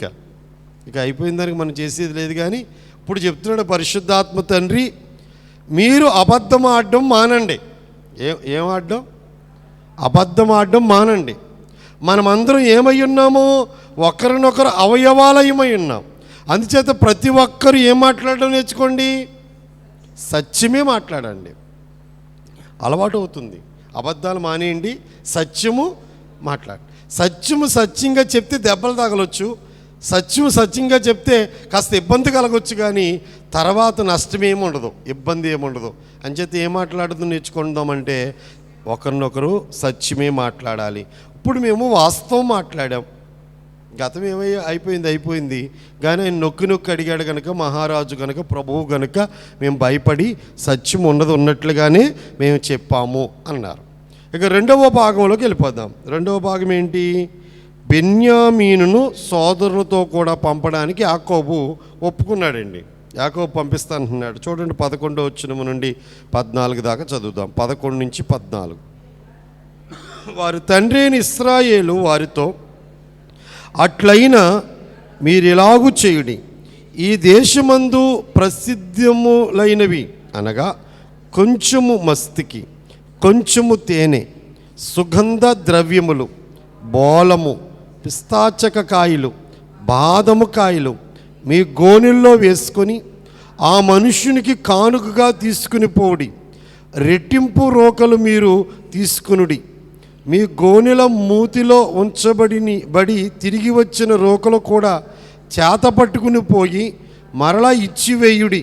ఇక అయిపోయిన దానికి మనం చేసేది లేదు. కానీ ఇప్పుడు చెప్తున్నాడు పరిశుద్ధాత్మ తండ్రి, మీరు అబద్ధం ఆడడం మానండి. ఏం ఆడడం? అబద్ధం ఆడడం మానండి. మనమందరం ఏమై ఉన్నాము? ఒకరినొకరు అవయవాలయమై ఉన్నాం. అందుచేత ప్రతి ఒక్కరు ఏం మాట్లాడడం నేర్చుకోండి, సత్యమే మాట్లాడండి. అలవాటు అవుతుంది. అబద్ధాలు మానేయండి, సత్యము మాట్లాడండి. సత్యము సత్యంగా చెప్తే దెబ్బలు తగలొచ్చు, సత్యము సత్యంగా చెప్తే కాస్త ఇబ్బంది కలగొచ్చు, కానీ తర్వాత నష్టమేమి ఉండదు, ఇబ్బంది ఏముండదు. అంచేత ఏం మాట్లాడుతూ నేర్చుకుందామంటే ఒకరినొకరు సత్యమే మాట్లాడాలి. ఇప్పుడు మేము వాస్తవం మాట్లాడాం. గతం అయిపోయింది. కానీ ఆయన నొక్కి అడిగాడు కనుక, మహారాజు కనుక, ప్రభువు కనుక మేము భయపడి సత్యం ఉన్నట్లుగానే మేము చెప్పాము అన్నారు. ఇక రెండవ భాగంలోకి వెళ్ళిపోదాం. రెండవ భాగం ఏంటి? బెన్యామీనును సోదరులతో కూడా పంపడానికి యాకోబు ఒప్పుకున్నాడండి. యాకోబు పంపిస్తానంటున్నాడు. చూడండి 11వ వచనం నుండి 14 దాకా చదువుదాం. 11 నుంచి 14. వారి తండ్రి అయిన ఇశ్రాయేలు వారితో, అట్లయినా మీరెలాగూ చేయుడి, ఈ దేశమందు ప్రసిద్ధములైనవి అనగా కొంచెము మస్తికి, కొంచెము తేనె, సుగంధ ద్రవ్యములు, బోలము, పిస్తాచక కాయలు, బాదము కాయలు మీ గోనెల్లో వేసుకొని ఆ మనుష్యునికి కానుకగా తీసుకుని పోడి. రెట్టింపు రోకలు మీరు తీసుకునుడి. మీ గోనెల మూతిలో ఉంచబడి తిరిగి వచ్చిన రోకలు కూడా చేత పట్టుకుని పోయి మరలా ఇచ్చివేయుడి.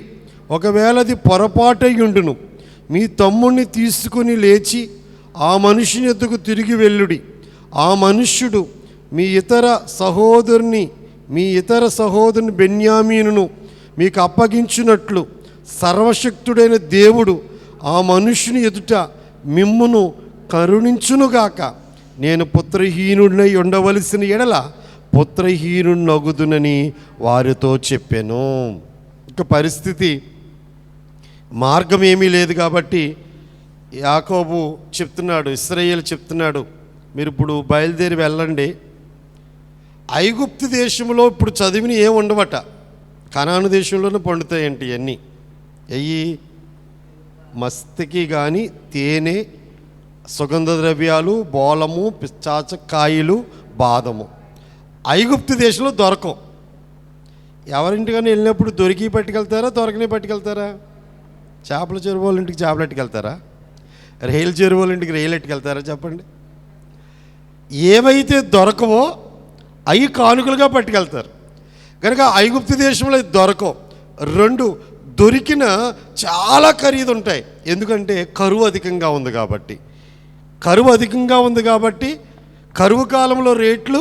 ఒకవేళ అది పొరపాటయ్యుండును, మీ తమ్ముడిని తీసుకుని లేచి ఆ మనుషుని ఎద్దుకు తిరిగి వెళ్ళుడి. ఆ మనుష్యుడు మీ ఇతర సహోదరుని బెన్యామీనును మీకు అప్పగించినట్లు సర్వశక్తుడైన దేవుడు ఆ మనుష్యుని ఎదుట మిమ్మును కరుణించునుగాక. నేను పుత్రహీనుడినై ఉండవలసిన ఎడల పుత్రహీనుడినగుదునని వారితో చెప్పాను. ఇక పరిస్థితి మార్గం ఏమీ లేదు కాబట్టి యాకోబు చెప్తున్నాడు, ఇశ్రాయేలు చెప్తున్నాడు, మీరు ఇప్పుడు బయలుదేరి వెళ్ళండి. ఐగుప్తు దేశంలో ఇప్పుడు చదివిన ఏం ఉండవట, కనాను దేశంలోనే పండుతాయండి. ఇవన్నీ మస్తికి కానీ తేనె, సుగంధ ద్రవ్యాలు, బోలము, పిచ్చాచకాయలు, బాదము ఐగుప్తు దేశంలో దొరకవు. ఎవరింటికైనా వెళ్ళినప్పుడు దొరికి పట్టుకెళ్తారా, దొరకని పట్టుకెళ్తారా? చేపల చెరువు వాళ్ళ ఇంటికి చేపలు ఎట్టుకెళ్తారా? రైలు చెరువు వాళ్ళ ఇంటికి రైలు ఎట్టుకెళ్తారా? చెప్పండి. ఏవైతే దొరకవో అవి కానుకలుగా పట్టుకెళ్తారు. కనుక ఐగుప్తు దేశంలో దొరకవు. 2 దొరికిన చాలా ఖరీదు ఉంటాయి. ఎందుకంటే కరువు అధికంగా ఉంది కాబట్టి కరువు కాలంలో రేట్లు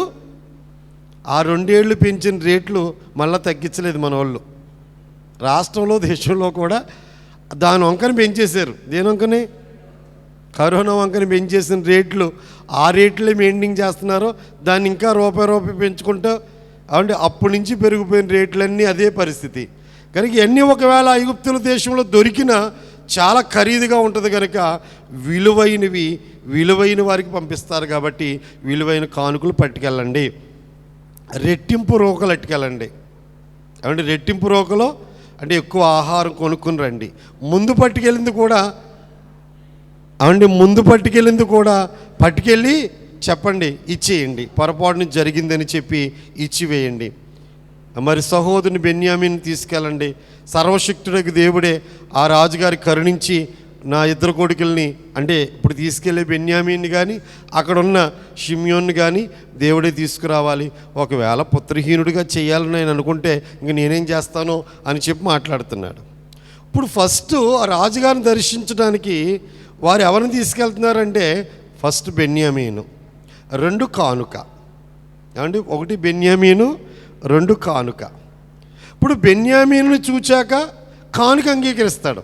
ఆ 2 ఏళ్ళు పెంచిన రేట్లు మళ్ళీ తగ్గించలేదు మన వాళ్ళు. రాష్ట్రంలో దేశంలో కూడా దాని వంకని పెంచేశారు. దేని వంకని? కరోనా వంకని పెంచేసిన రేట్లు ఆ రేట్లే మెయింటైన్ చేస్తున్నారో దాన్ని ఇంకా రూపాయి పెంచుకుంటూ అంటే అప్పటి నుంచి పెరిగిపోయిన రేట్లన్నీ అదే పరిస్థితి. కనుక ఇవన్నీ ఒకవేళ ఐగుప్తుల దేశంలో దొరికినా చాలా ఖరీదుగా ఉంటుంది కనుక విలువైన వారికి పంపిస్తారు. కాబట్టి విలువైన కానుకలు పట్టుకెళ్ళండి. రెట్టింపు రోకలు అట్టుకెళ్ళండి. అంటే రెట్టింపు రోకలో అంటే ఎక్కువ ఆహారం కొనుక్కుని రండి. ముందు పట్టుకెళ్ళింది కూడా పట్టుకెళ్ళి చెప్పండి, ఇచ్చేయండి. పొరపాటున జరిగిందని చెప్పి ఇచ్చివేయండి. మరి సహోదరుని బెన్యామీని తీసుకెళ్ళండి. సర్వశక్తుడికి దేవుడే ఆ రాజుగారి కరుణించి నా 2 కొడుకుల్ని అంటే ఇప్పుడు తీసుకెళ్ళే బెన్యామీన్ని కానీ అక్కడ ఉన్న షిమ్యోన్ని కానీ దేవుడే తీసుకురావాలి. ఒకవేళ పుత్రహీనుడిగా చేయాలని నేను అనుకుంటే ఇంక నేనేం చేస్తానో అని చెప్పి మాట్లాడుతున్నాడు. ఇప్పుడు ఫస్ట్ ఆ రాజుగారిని దర్శించడానికి వారు ఎవరిని తీసుకెళ్తున్నారంటే ఫస్ట్ బెన్యామీను, 2 కానుక. ఏమండి? 1 బెన్యామీను, 2 కానుక. ఇప్పుడు బెన్యామీను చూచాక కానుక అంగీకరిస్తాడు.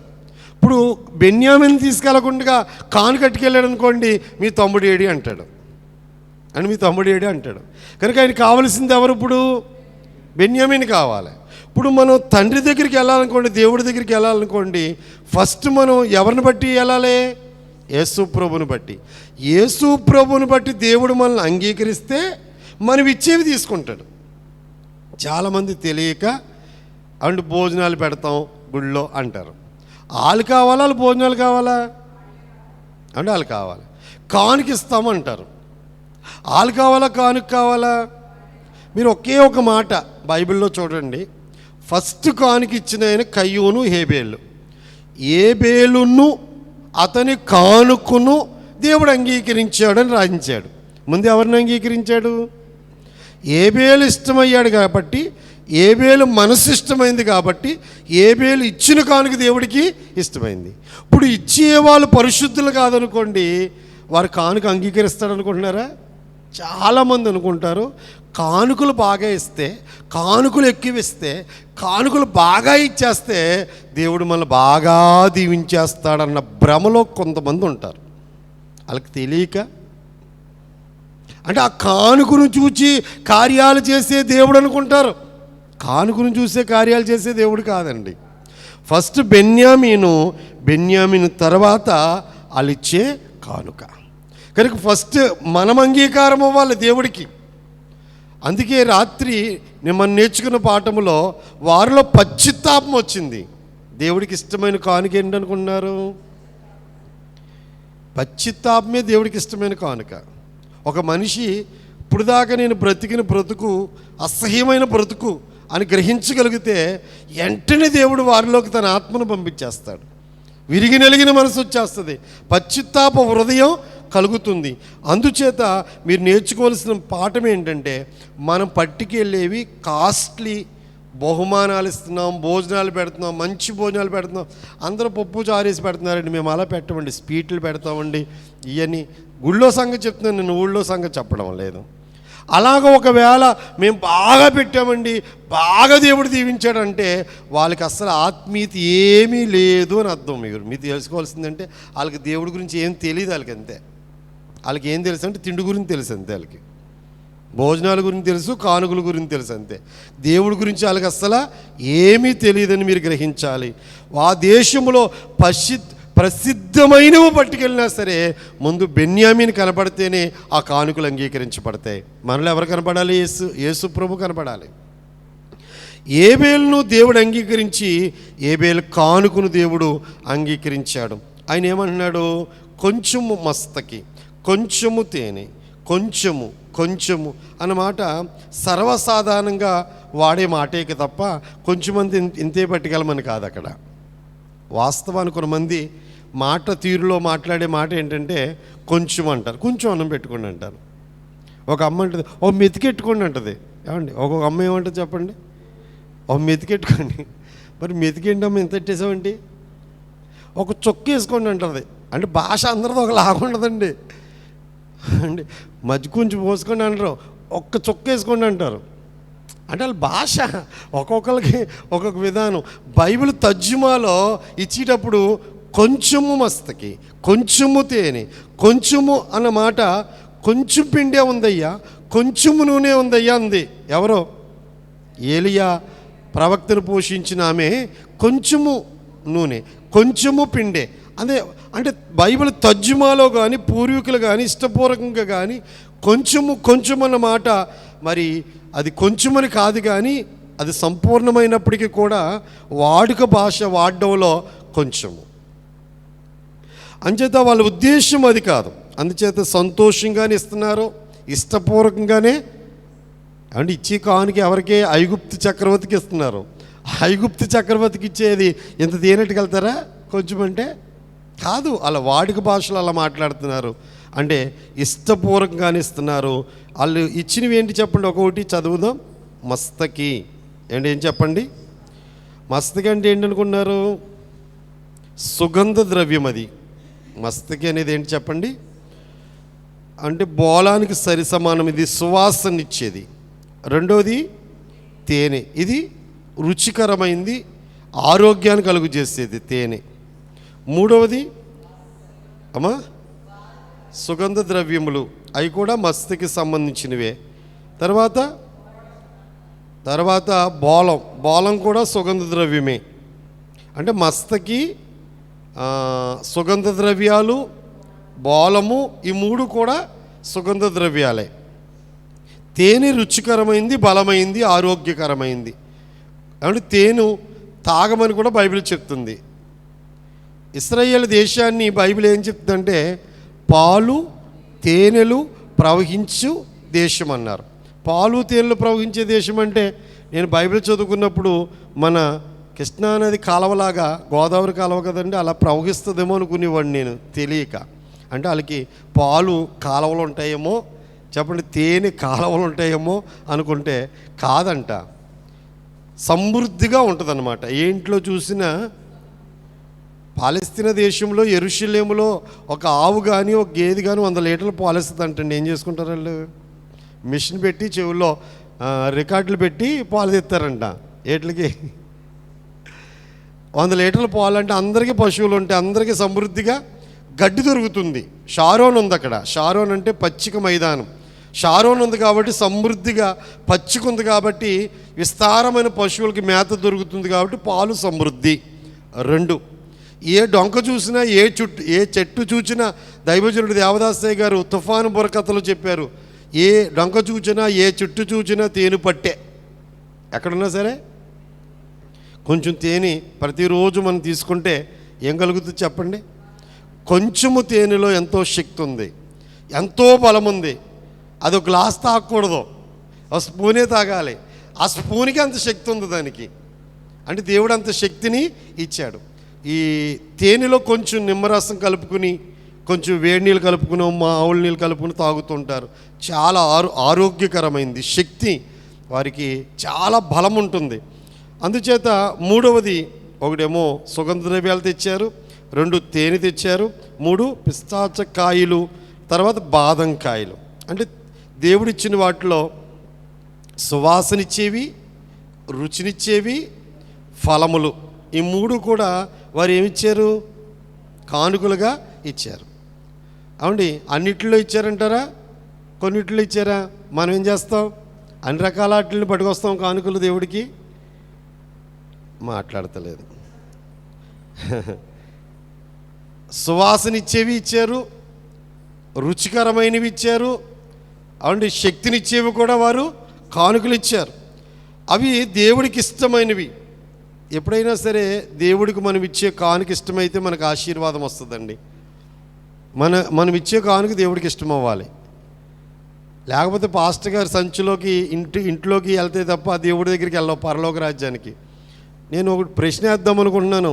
ఇప్పుడు బెన్యామీను తీసుకెళ్ళకుండా కానుక కట్టుకెళ్ళాడు అనుకోండి, మీ తమ్ముడు ఏడి అంటాడు. కనుక ఆయన కావాల్సింది ఎవరు? ఇప్పుడు బెన్యామీను కావాలి. ఇప్పుడు మనం తండ్రి దగ్గరికి వెళ్ళాలనుకోండి, దేవుడి దగ్గరికి వెళ్ళాలనుకోండి, ఫస్ట్ మనం ఎవరిని బట్టి వెళ్ళాలి? యేసు ప్రభుని బట్టి. యేసు ప్రభుని బట్టి దేవుడు మనల్ని అంగీకరిస్తే మనం ఇచ్చేవి తీసుకుంటాడు. చాలామంది తెలియక అంటే భోజనాలు పెడతాం గుళ్ళో అంటారు. వాళ్ళు కావాలా, వాళ్ళు భోజనాలు కావాలా అంటే వాళ్ళు కావాలి. కానుక ఇస్తామంటారు. వాళ్ళు కావాలా, కానుక కావాలా? మీరు ఒకే ఒక మాట బైబిల్లో చూడండి. ఫస్ట్ కానుక ఇచ్చిన ఆయన కయ్యూను, హేబేలు. ఏబేలును అతని కానుకను దేవుడు అంగీకరించాడని రాయించాడు. ముందు ఎవరిని అంగీకరించాడు? ఏబేలు ఇష్టమయ్యాడు కాబట్టి, ఏబేలు మనసు ఇష్టమైంది కాబట్టి ఏబేలు ఇచ్చిన కానుక దేవుడికి ఇష్టమైంది. ఇప్పుడు ఇచ్చేవాళ్ళు పరిశుద్ధులు కాదనుకోండి, వారు కానుక అంగీకరిస్తాడు అనుకుంటున్నారా? చాలామంది అనుకుంటారు కానుకలు బాగా ఇస్తే, కానుకలు ఎక్కువిస్తే, కానుకలు బాగా ఇచ్చేస్తే దేవుడు మనల్ని బాగా దీవించేస్తాడన్న భ్రమలో కొంతమంది ఉంటారు. వాళ్ళకి తెలియక అంటే ఆ కానుకను చూచి కార్యాలు చేసే దేవుడు అనుకుంటారు. కానుకను చూసే కార్యాలు చేసే దేవుడు కాదండి. ఫస్ట్ బెన్యామీను తర్వాత వాళ్ళు ఇచ్చే కానుక. కనుక ఫస్ట్ మనం అంగీకారం అవ్వాలి దేవుడికి. అందుకే రాత్రి మనం నేర్చుకున్న పాఠములో వారిలో పశ్చాత్తాపం వచ్చింది. దేవుడికి ఇష్టమైన కానుక ఏంటనుకున్నారు? పశ్చాత్తాపమే దేవుడికి ఇష్టమైన కానుక. ఒక మనిషి ఇప్పుడు దాకా నేను బ్రతికిన బ్రతుకు అసహ్యమైన బ్రతుకు అని గ్రహించగలిగితే వెంటనే దేవుడు వారిలోకి తన ఆత్మను పంపించేస్తాడు. విరిగి నలిగిన మనసు వచ్చేస్తుంది, పశ్చాత్తాప హృదయం కలుగుతుంది. అందుచేత మీరు నేర్చుకోవాల్సిన పాఠం ఏంటంటే, మనం పట్టుకెళ్ళేవి కాస్ట్లీ బహుమానాలు ఇస్తున్నాం, భోజనాలు పెడుతున్నాం, మంచి భోజనాలు పెడుతున్నాం. అందరూ పప్పు చారేసి పెడుతున్నారండి, మేము అలా పెట్టమండి, స్వీట్లు పెడతామండి. ఇవన్నీ గుళ్ళో సంగతి చెప్తున్నాను, నేను ఊళ్ళో సంగతి చెప్పడం లేదు. అలాగ ఒకవేళ మేము బాగా పెట్టామండి, బాగా దేవుడు దీవించాడంటే వాళ్ళకి అస్సలు ఆత్మీయత ఏమీ లేదు అని అర్థం. మీరు తెలుసుకోవాల్సిందంటే వాళ్ళకి దేవుడి గురించి ఏం తెలియదు. వాళ్ళకి అంతే. వాళ్ళకి ఏం తెలుసు అంటే తిండి గురించి తెలుసు అంతే. వాళ్ళకి భోజనాల గురించి తెలుసు, కానుకల గురించి తెలుసు అంతే. దేవుడి గురించి వాళ్ళకి అస్సలు ఏమీ తెలియదని మీరు గ్రహించాలి. ఆ దేశంలో ప్రసిద్ధమైనవి పట్టుకెళ్ళినా సరే ముందు బెన్యామీని కనపడితేనే ఆ కానుకలు అంగీకరించబడతాయి. మనలో ఎవరు కనపడాలి? యేసు ప్రభు కనపడాలి. ఏబేలును దేవుడు అంగీకరించి ఏబేలు కానుకను దేవుడు అంగీకరించాడు. ఆయన ఏమంటున్నాడు? కొంచెము మస్తకి, కొంచెము తేనె, కొంచెము అన్నమాట సర్వసాధారణంగా వాడే మాటేకి తప్ప కొంచెమంది ఇంతే పట్టుకెళ్ళమని కాదు. అక్కడ వాస్తవానికి కొంతమంది మాట తీరులో మాట్లాడే మాట ఏంటంటే కొంచెం అంటారు, కొంచెం అన్నం పెట్టుకోండి అంటారు. ఒక అమ్మ అంటుంది ఒక మెతికెట్టుకోండి అంటుంది. ఏమండి ఒక్కొక్క అమ్మ ఏమంటుంది చెప్పండి? ఒక మెతికెట్టుకోండి. మరి మెతికేంటమ్మ ఇంత పెట్టేసామండి. ఒక చొక్క వేసుకోండి అంటుంది. అంటే భాష అందరిది ఒకలాగా ఉండదండి. అండి మజ్జి కొంచెం పోసుకోండి అంటారు, ఒక్క చుక్క వేసుకోండి అంటారు. అంటే వాళ్ళ భాష ఒక్కొక్కరికి ఒక్కొక్క విధానం. బైబిల్ తర్జుమాలో ఇచ్చేటప్పుడు కొంచెము మస్తకి, కొంచెము తేనె, కొంచెము అన్న మాట కొంచెం పిండే ఉందయ్యా, కొంచెము నూనె ఉందయ్యా అంది. ఎవరో ఏలియా ప్రవక్తను పోషించిన ఆమె కొంచెము నూనె, కొంచెము పిండే అదే. అంటే బైబిల్ తర్జుమాలో కానీ పూర్వీకులు కానీ ఇష్టపూర్వకంగా కానీ కొంచెము కొంచెం అన్న మాట మరి అది కొంచెమని కాదు, కానీ అది సంపూర్ణమైనప్పటికీ కూడా వాడుక భాష వాడడంలో కొంచెము. అంచేత వాళ్ళ ఉద్దేశం అది కాదు. అందుచేత సంతోషంగానే ఇస్తున్నారు, ఇష్టపూర్వకంగానే. అంటే ఇచ్చే కానుక ఎవరికే? ఐగుప్తు చక్రవర్తికి ఇస్తున్నారు. ఐగుప్తు చక్రవర్తికి ఇచ్చేది ఎంత తేనెట్టుకెళ్తారా? కొంచెం అంటే కాదు, అలా వాడుక భాషలో అలా మాట్లాడుతున్నారు. అంటే ఇష్టపూర్వకంగానే ఇస్తున్నారు. వాళ్ళు ఇచ్చినవి ఏంటి చెప్పండి, ఒక్కొక్కటి చదువుదాం. మస్తకి ఏంటి, ఏం చెప్పండి? మస్తకి అంటే ఏంటనుకున్నారు? సుగంధ ద్రవ్యం. అది మస్తకి అనేది ఏంటి చెప్పండి? అంటే బోలానికి సరి సమానం. ఇది సువాసనిచ్చేది. రెండోది తేనె, ఇది రుచికరమైంది, ఆరోగ్యాన్ని కలుగు చేసేది తేనె. మూడవది అమ్మా సుగంధ ద్రవ్యములు, అవి కూడా మస్తకి సంబంధించినవే. తర్వాత బోలం కూడా సుగంధ ద్రవ్యమే. అంటే మస్తకి, సుగంధ ద్రవ్యాలు, బోలము, ఈ మూడు కూడా సుగంధ ద్రవ్యాలే. తేనె రుచికరమైంది, బలమైంది, ఆరోగ్యకరమైంది. అంటే తేనె తాగమని కూడా బైబిల్ చెప్తుంది. ఇశ్రాయేలు దేశాన్ని బైబిల్ ఏం చెప్తుందంటే పాలు తేనెలు ప్రవహించు దేశం అన్నారు. పాలు తేనెలు ప్రవహించే దేశం అంటే నేను బైబిల్ చదువుకున్నప్పుడు మన కృష్ణానది కాలువలాగా, గోదావరి కాలువ కదండి, అలా ప్రవహిస్తుందేమో అనుకునేవాడిని నేను తెలియక. అంటే వాళ్ళకి పాలు కాలువలు ఉంటాయేమో చెప్పండి, తేనె కాలువలు ఉంటాయేమో అనుకుంటే కాదంట, సమృద్ధిగా ఉంటుందన్నమాట. ఏ ఇంట్లో చూసినా పాలస్తీనా దేశంలో యెరూషలేములో ఒక ఆవు కానీ ఒక గేదె కానీ 100 లీటర్లు పాలిస్తుంది అంటండి. ఏం చేసుకుంటారు వాళ్ళు? మిషన్ పెట్టి చెవుల్లో రికార్డులు పెట్టి పాలు తెస్తారంట. ఏట్లకి 100 లీటర్లు పాలు అంటే అందరికీ పశువులు ఉంటాయి, అందరికీ సమృద్ధిగా గడ్డి దొరుకుతుంది. షారోన్ ఉంది అక్కడ. షారోన్ అంటే పచ్చిక మైదానం. షారోన్ ఉంది కాబట్టి సమృద్ధిగా పచ్చిక ఉంది కాబట్టి విస్తారమైన పశువులకి మేత దొరుకుతుంది కాబట్టి పాలు సమృద్ధి. 2, ఏ డొంక చూసినా ఏ చెట్టు చూసినా, దైవజనుడు దేవదాసయ్య గారు తుఫాను బుర్రకథలో చెప్పారు, ఏ డొంక చూచినా ఏ చెట్టు చూచినా తేనె పట్టే. ఎక్కడున్నా సరే కొంచెం తేనె ప్రతిరోజు మనం తీసుకుంటే ఏం కలుగుతుంది చెప్పండి? కొంచెము తేనెలో ఎంతో శక్తి ఉంది, ఎంతో బలం ఉంది. అది ఒక గ్లాస్ తాగకూడదు, ఒక స్పూనే తాగాలి. ఆ స్పూన్కి అంత శక్తి ఉంది దానికి. అంటే దేవుడు అంత శక్తిని ఇచ్చాడు. ఈ తేనెలో కొంచెం నిమ్మరసం కలుపుకుని, కొంచెం వేడి నీళ్ళు కలుపుకుని, ఆవుల నీళ్ళు కలుపుకుని తాగుతుంటారు. చాలా ఆరోగ్యకరమైంది, శక్తి వారికి చాలా బలం ఉంటుంది. అందుచేత మూడవది, ఒకటేమో సుగంధ ద్రవ్యాలు తెచ్చారు, 2 తేనె తెచ్చారు, 3 పిస్తాచకాయలు, తర్వాత బాదం కాయలు. అంటే దేవుడిచ్చిన వాటిలో సువాసనిచ్చేవి, రుచినిచ్చేవి, ఫలములు, ఈ 3 కూడా వారు ఏమిచ్చారు? కానుకలుగా ఇచ్చారు. అవునండి, అన్నిట్లో ఇచ్చారంటారా? కొన్నిట్లో ఇచ్చారా? మనం ఏం చేస్తాం? అన్ని రకాల వాటిని పట్టుకొస్తాం కానుకలు దేవుడికి. మాట్లాడతలేదు. సువాసనిచ్చేవి ఇచ్చారు, రుచికరమైనవి ఇచ్చారు, అవునండి, శక్తినిచ్చేవి కూడా వారు కానుకలు ఇచ్చారు. అవి దేవుడికి ఇష్టమైనవి. ఎప్పుడైనా సరే దేవుడికి మనం ఇచ్చే కానుక ఇష్టమైతే మనకు ఆశీర్వాదం వస్తుందండి. మనం ఇచ్చే కానుక దేవుడికి ఇష్టం అవ్వాలి. లేకపోతే పాస్టర్ గారి సంచిలోకి ఇంట్లోకి వెళ్తే తప్ప దేవుడి దగ్గరికి వెళ్ళవు, పరలోక రాజ్యానికి. నేను ఒకటి ప్రశ్న వేద్దాం అనుకుంటున్నాను.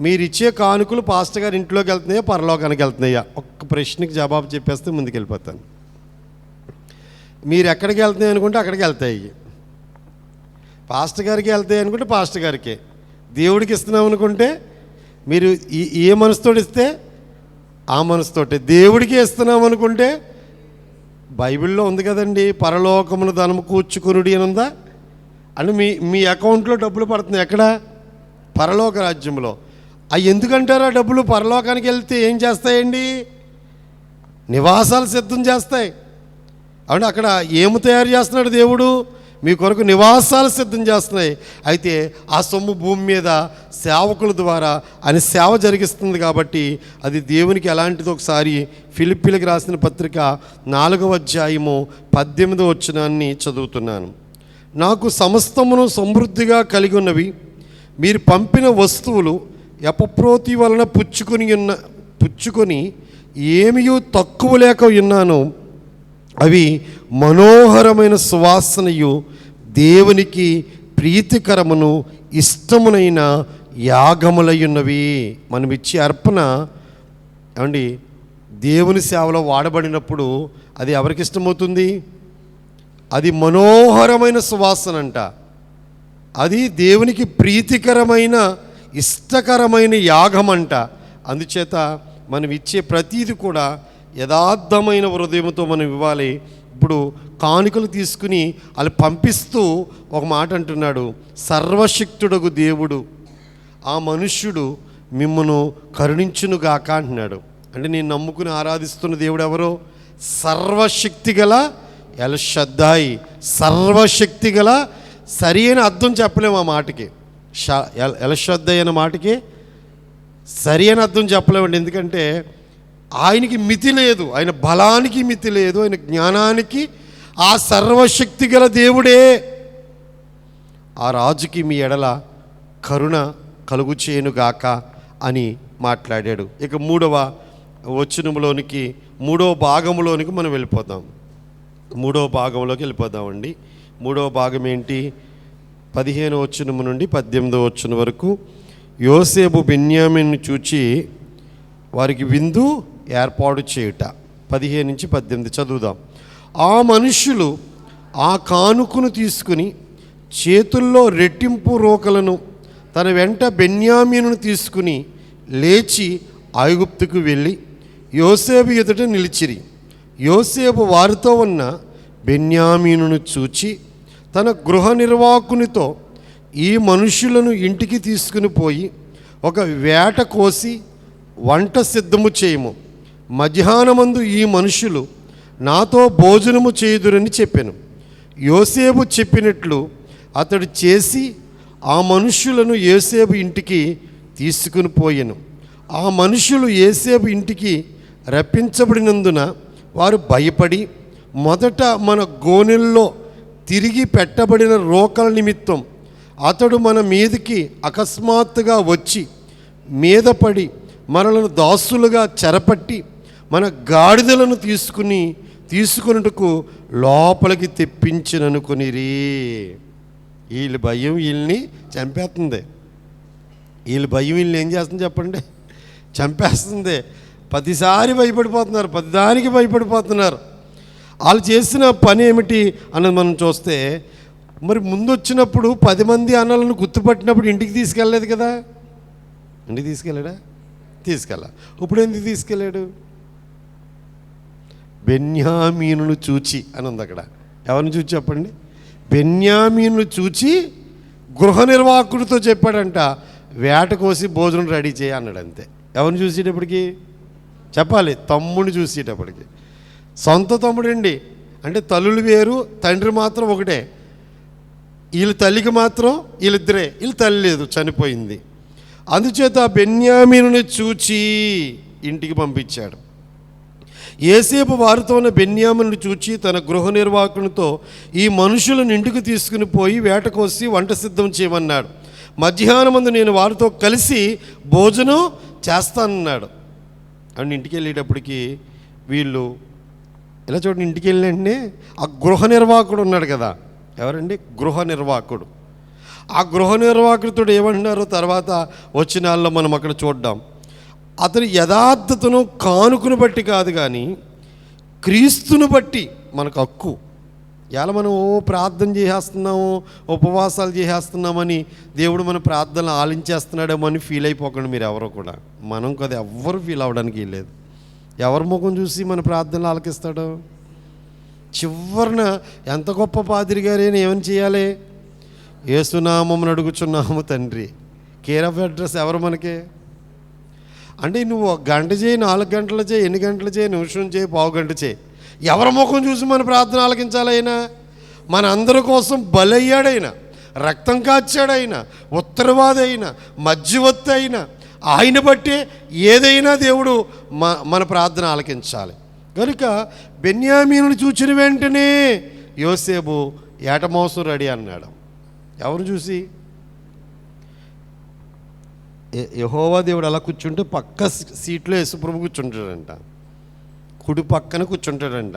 మీరు ఇచ్చే కానుకలు పాస్టర్ గారి ఇంట్లోకి వెళ్తున్నాయా, పరలోకానికి వెళ్తున్నాయా? ఒక్క ప్రశ్నకి జవాబు చెప్పేస్తే ముందుకు వెళ్ళిపోతాను. మీరు ఎక్కడికి వెళ్తున్నాయి అనుకుంటే అక్కడికి వెళ్తాయి. పాస్టర్ గారికి వెళ్తాయి అనుకుంటే పాస్టర్ గారికి. దేవుడికి ఇస్తున్నాం అనుకుంటే మీరు ఏ మనసుతో ఇస్తే ఆ మనసుతోటి దేవుడికి ఇస్తున్నాం అనుకుంటే బైబిల్లో ఉంది కదండి, పరలోకమును ధనము కూర్చుకొనుడి అని ఉందా? అంటే మీ అకౌంట్లో డబ్బులు పడుతున్నాయి ఎక్కడ? పరలోక రాజ్యంలో. అవి ఎందుకంటారు? ఆ డబ్బులు పరలోకానికి వెళ్తే ఏం చేస్తాయండి? నివాసాలు సిద్ధం చేస్తాయి. అంటే అక్కడ ఏమి తయారు చేస్తున్నాడు దేవుడు? మీ కొరకు నివాసాలు సిద్ధం చేస్తున్నాయి. అయితే ఆ సొమ్ము భూమి మీద సేవకుల ద్వారా ఆయన సేవ జరిగిస్తుంది కాబట్టి అది దేవునికి ఎలాంటిది. ఒకసారి ఫిలిప్పీలకు రాసిన పత్రిక 4వ అధ్యాయము 18వ వచనాన్ని చదువుతున్నాను. నాకు సమస్తమును సమృద్ధిగా కలిగి ఉన్నవి, మీరు పంపిన వస్తువులు ఎపప్రోతి వలన పుచ్చుకొని ఏమీ తక్కువ లేక ఉన్నాను. అవి మనోహరమైన సువాసనయు దేవునికి ప్రీతికరమును ఇష్టమునైన యాగములై ఉన్నవి. మనం ఇచ్చే అర్పణ ఏమండి దేవుని సేవలో వాడబడినప్పుడు అది ఎవరికి ఇష్టమవుతుంది? అది మనోహరమైన సువాసన అంట. అది దేవునికి ప్రీతికరమైన ఇష్టకరమైన యాగం అంట. అందుచేత మనం ఇచ్చే ప్రతీది కూడా యథార్థమైన హృదయంతో మనం ఇవ్వాలి. ఇప్పుడు కానుకలు తీసుకుని వాళ్ళు పంపిస్తూ ఒక మాట అంటున్నాడు, సర్వశక్తుడగు దేవుడు ఆ మనుష్యుడు మిమ్మును కరుణించునుగాక అంటున్నాడు. అంటే నేను నమ్ముకుని ఆరాధిస్తున్న దేవుడు ఎవరో? సర్వశక్తి గల ఎల్ షద్దాయి. సర్వశక్తి గల సరి అయిన అర్థం చెప్పలేము ఆ మాటకి. ఎల్ షద్దాయి అనే మాటకి సరి అయిన అర్థం చెప్పలేమండి. ఎందుకంటే ఆయనకి మితి లేదు, ఆయన బలానికి మితి లేదు, ఆయన జ్ఞానానికి. ఆ సర్వశక్తి గల దేవుడే ఆ రాజుకి మీ ఎడల కరుణ కలుగు చేయనుగాక అని మాట్లాడాడు. ఇక 3వ వచనములోనికి 3వ భాగంలోనికి మనం వెళ్ళిపోదాం. 3వ భాగంలోకి వెళ్ళిపోదామండి. 3వ భాగం ఏంటి? 15వ వచనము నుండి 18వ వచనం వరకు. యోసేపు బెన్యామీను చూచి వారికి విందు ఏర్పాటు చేయుట. 15 నుంచి 18 చదువుదాం. ఆ మనుష్యులు ఆ కానుకను తీసుకుని చేతుల్లో రెట్టింపు రోకలను తన వెంట బెన్యామీనును తీసుకుని లేచి ఐగుప్తుకు వెళ్ళి యోసేపు ఎదుట నిలిచిరి. యోసేపు వారితో ఉన్న బెన్యామీనును చూచి తన గృహ నిర్వాహకునితో, ఈ మనుషులను ఇంటికి తీసుకుని పోయి ఒక వేట కోసి వంట సిద్ధము చేయము. మధ్యాహ్నమందు ఈ మనుషులు నాతో భోజనము చేయుదురని చెప్పాను. యోసేపు చెప్పినట్లు అతడు చేసి ఆ మనుష్యులను యోసేపు ఇంటికి తీసుకుని పోయాను. ఆ మనుషులు యోసేపు ఇంటికి రప్పించబడినందున వారు భయపడి మొదట మన గోనెల్లో తిరిగి పెట్టబడిన రోకల నిమిత్తం అతడు మన మీదకి అకస్మాత్తుగా వచ్చి మీద పడి మనలను దాసులుగా చెరపట్టి మన గాడిదలను తీసుకున్నట్టుకు లోపలికి తెప్పించిననుకొనిరి. వీళ్ళ భయం వీళ్ళని చంపేస్తుంది. వీళ్ళ భయం వీళ్ళని ఏం చేస్తుంది చెప్పండి? చంపేస్తుంది. ప్రతిసారి భయపడిపోతున్నారు, ప్రతిదానికి భయపడిపోతున్నారు. వాళ్ళు చేసిన పని ఏమిటి అన్నది మనం చూస్తే, మరి ముందు వచ్చినప్పుడు 10 మంది అన్నలను గుర్తుపట్టినప్పుడు ఇంటికి తీసుకెళ్ళలేదు కదా? ఇంటికి తీసుకెళ్ళాడా? తీసుకెళ్ళా. ఇప్పుడు ఎందుకు తీసుకెళ్ళాడు? బెన్యామీనును చూచి అని ఉంది అక్కడ. ఎవరిని చూచి చెప్పండి? బెన్యామీనును చూచి గృహ నిర్వాహకుడితో చెప్పాడంట, వేట కోసి భోజనం రెడీ చేయి అన్నాడు. అంతే. ఎవరిని చూసేటప్పటికి చెప్పాలి? తమ్ముడిని చూసేటప్పటికి. సొంత తమ్ముడండి. అంటే తల్లులు వేరు, తండ్రి మాత్రం ఒకటే. వీళ్ళ తల్లికి మాత్రం వీళ్ళిద్దరే, వీళ్ళ తల్లి లేదు, చనిపోయింది. అందుచేత బెన్యామీనుని చూచి ఇంటికి పంపించాడు. యోసేపు వారితో ఉన్న బెన్యామీనుని చూచి తన గృహ నిర్వాహకునితో, ఈ మనుషులను ఇంటికి తీసుకుని పోయి వేట కోసి వంట సిద్ధం చేయమన్నాడు. మధ్యాహ్నమందు నేను వారితో కలిసి భోజనం చేస్తానన్నాడు. అండ్ ఇంటికి వెళ్ళేటప్పటికి వీళ్ళు ఇలా చూడండి, ఇంటికి వెళ్ళినంటే ఆ గృహ నిర్వాహకుడు ఉన్నాడు కదా. ఎవరండి? గృహ నిర్వాహకుడు. ఆ గృహ నిర్వాహకుడితో ఏమంటున్నారో తర్వాత వచ్చినాల్లో మనం అక్కడ చూద్దాం. అతని యథార్థతను కానుకను బట్టి కాదు కానీ క్రీస్తును బట్టి మనకు హక్కు. ఇలా మనం ప్రార్థన చేసేస్తున్నాము, ఉపవాసాలు చేసేస్తున్నామని దేవుడు మన ప్రార్థనలు ఆలించేస్తున్నాడేమో అని ఫీల్ అయిపోకండి మీరు ఎవరో కూడా. మనం కదా ఎవ్వరు ఫీల్ అవ్వడానికి లేదు. ఎవరి ముఖం చూసి మన ప్రార్థనలు ఆలకిస్తాడు? చివరిన ఎంత గొప్ప పాదిరి గారైనా ఏమని చేయాలి? యేసునామమున అడుగుచున్నాము తండ్రి. కేర్ ఆఫ్ అడ్రస్ ఎవరు మనకి? అంటే నువ్వు 1 గంట చేయి, 4 గంటలు చేయి, ఎన్ని గంటలు చేయి, నిమిషం చేయి, పావు గంట చేయి, ఎవరి ముఖం చూసి మన ప్రార్థన ఆలకించాలైనా? మన అందరి కోసం బలయ్యాడైనా, రక్తం కాచాడైనా, ఉత్తరవాది అయినా, మధ్యవర్తి అయినా, ఆయన బట్టే ఏదైనా దేవుడు మన ప్రార్థన ఆలకించాలి. కనుక బెన్యామీనుని చూచిన వెంటనే యోసేపు ఏటమాంసం రెడీ అన్నాడు. ఎవరు చూసి? యెహోవా దేవుడు అలా కూర్చుంటే పక్క సీట్లో యేసుప్రభు కూర్చుంటాడంట, కుడి పక్కన కూర్చుంటాడంట.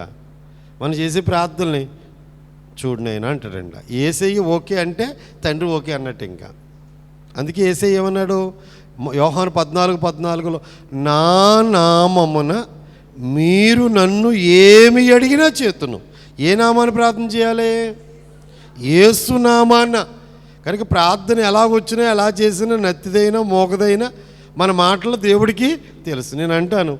మనం చేసే ప్రార్థనని చూడు నాయనా అంటాడంట. యేసయ్య ఓకే అంటే తండ్రి ఓకే అన్నట్టు. ఇంకా అందుకే యేసయ్య ఏమన్నాడు? యోహాను 14:14 నా నామమున మీరు నన్ను ఏమి అడిగినా చేతును. ఏ నామాన్ని ప్రార్థన చేయాలి? యేసు నామాన్న. కనుక ప్రార్థన ఎలాగొచ్చినా, ఎలా చేసినా, నత్తిదైనా మోగదైనా మన మాటలు దేవుడికి తెలుసు. నేను అంటాను,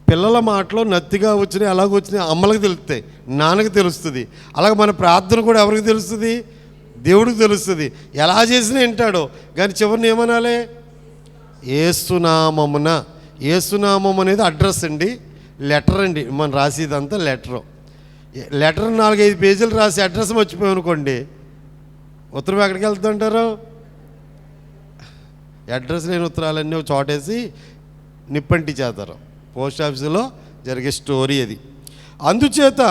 పిల్లల మాటలో నత్తిగా వచ్చినాయి, ఎలాగొచ్చినాయి అమ్మలకు తెలుస్తాయి, నాన్నకు తెలుస్తుంది. అలాగే మన ప్రార్థన కూడా ఎవరికి తెలుస్తుంది? దేవుడికి తెలుస్తుంది. ఎలా చేసినా వింటాడో. కానీ చివరిని ఏమనాలి? యేసునామమున. యేసునామం అనేది అడ్రస్ అండి, లెటర్ అండి. మనం రాసేదంతా లెటరు. 4-5 పేజీలు రాసి అడ్రస్ మర్చిపోయామనుకోండి, ఉత్తరం ఎక్కడికి వెళ్తుంటారు? అడ్రస్ లేని ఉత్తరాలన్నీ ఒక చోటేసి నిప్పంటి చేస్తారు. పోస్ట్ ఆఫీసులో జరిగే స్టోరీ అది. అందుచేత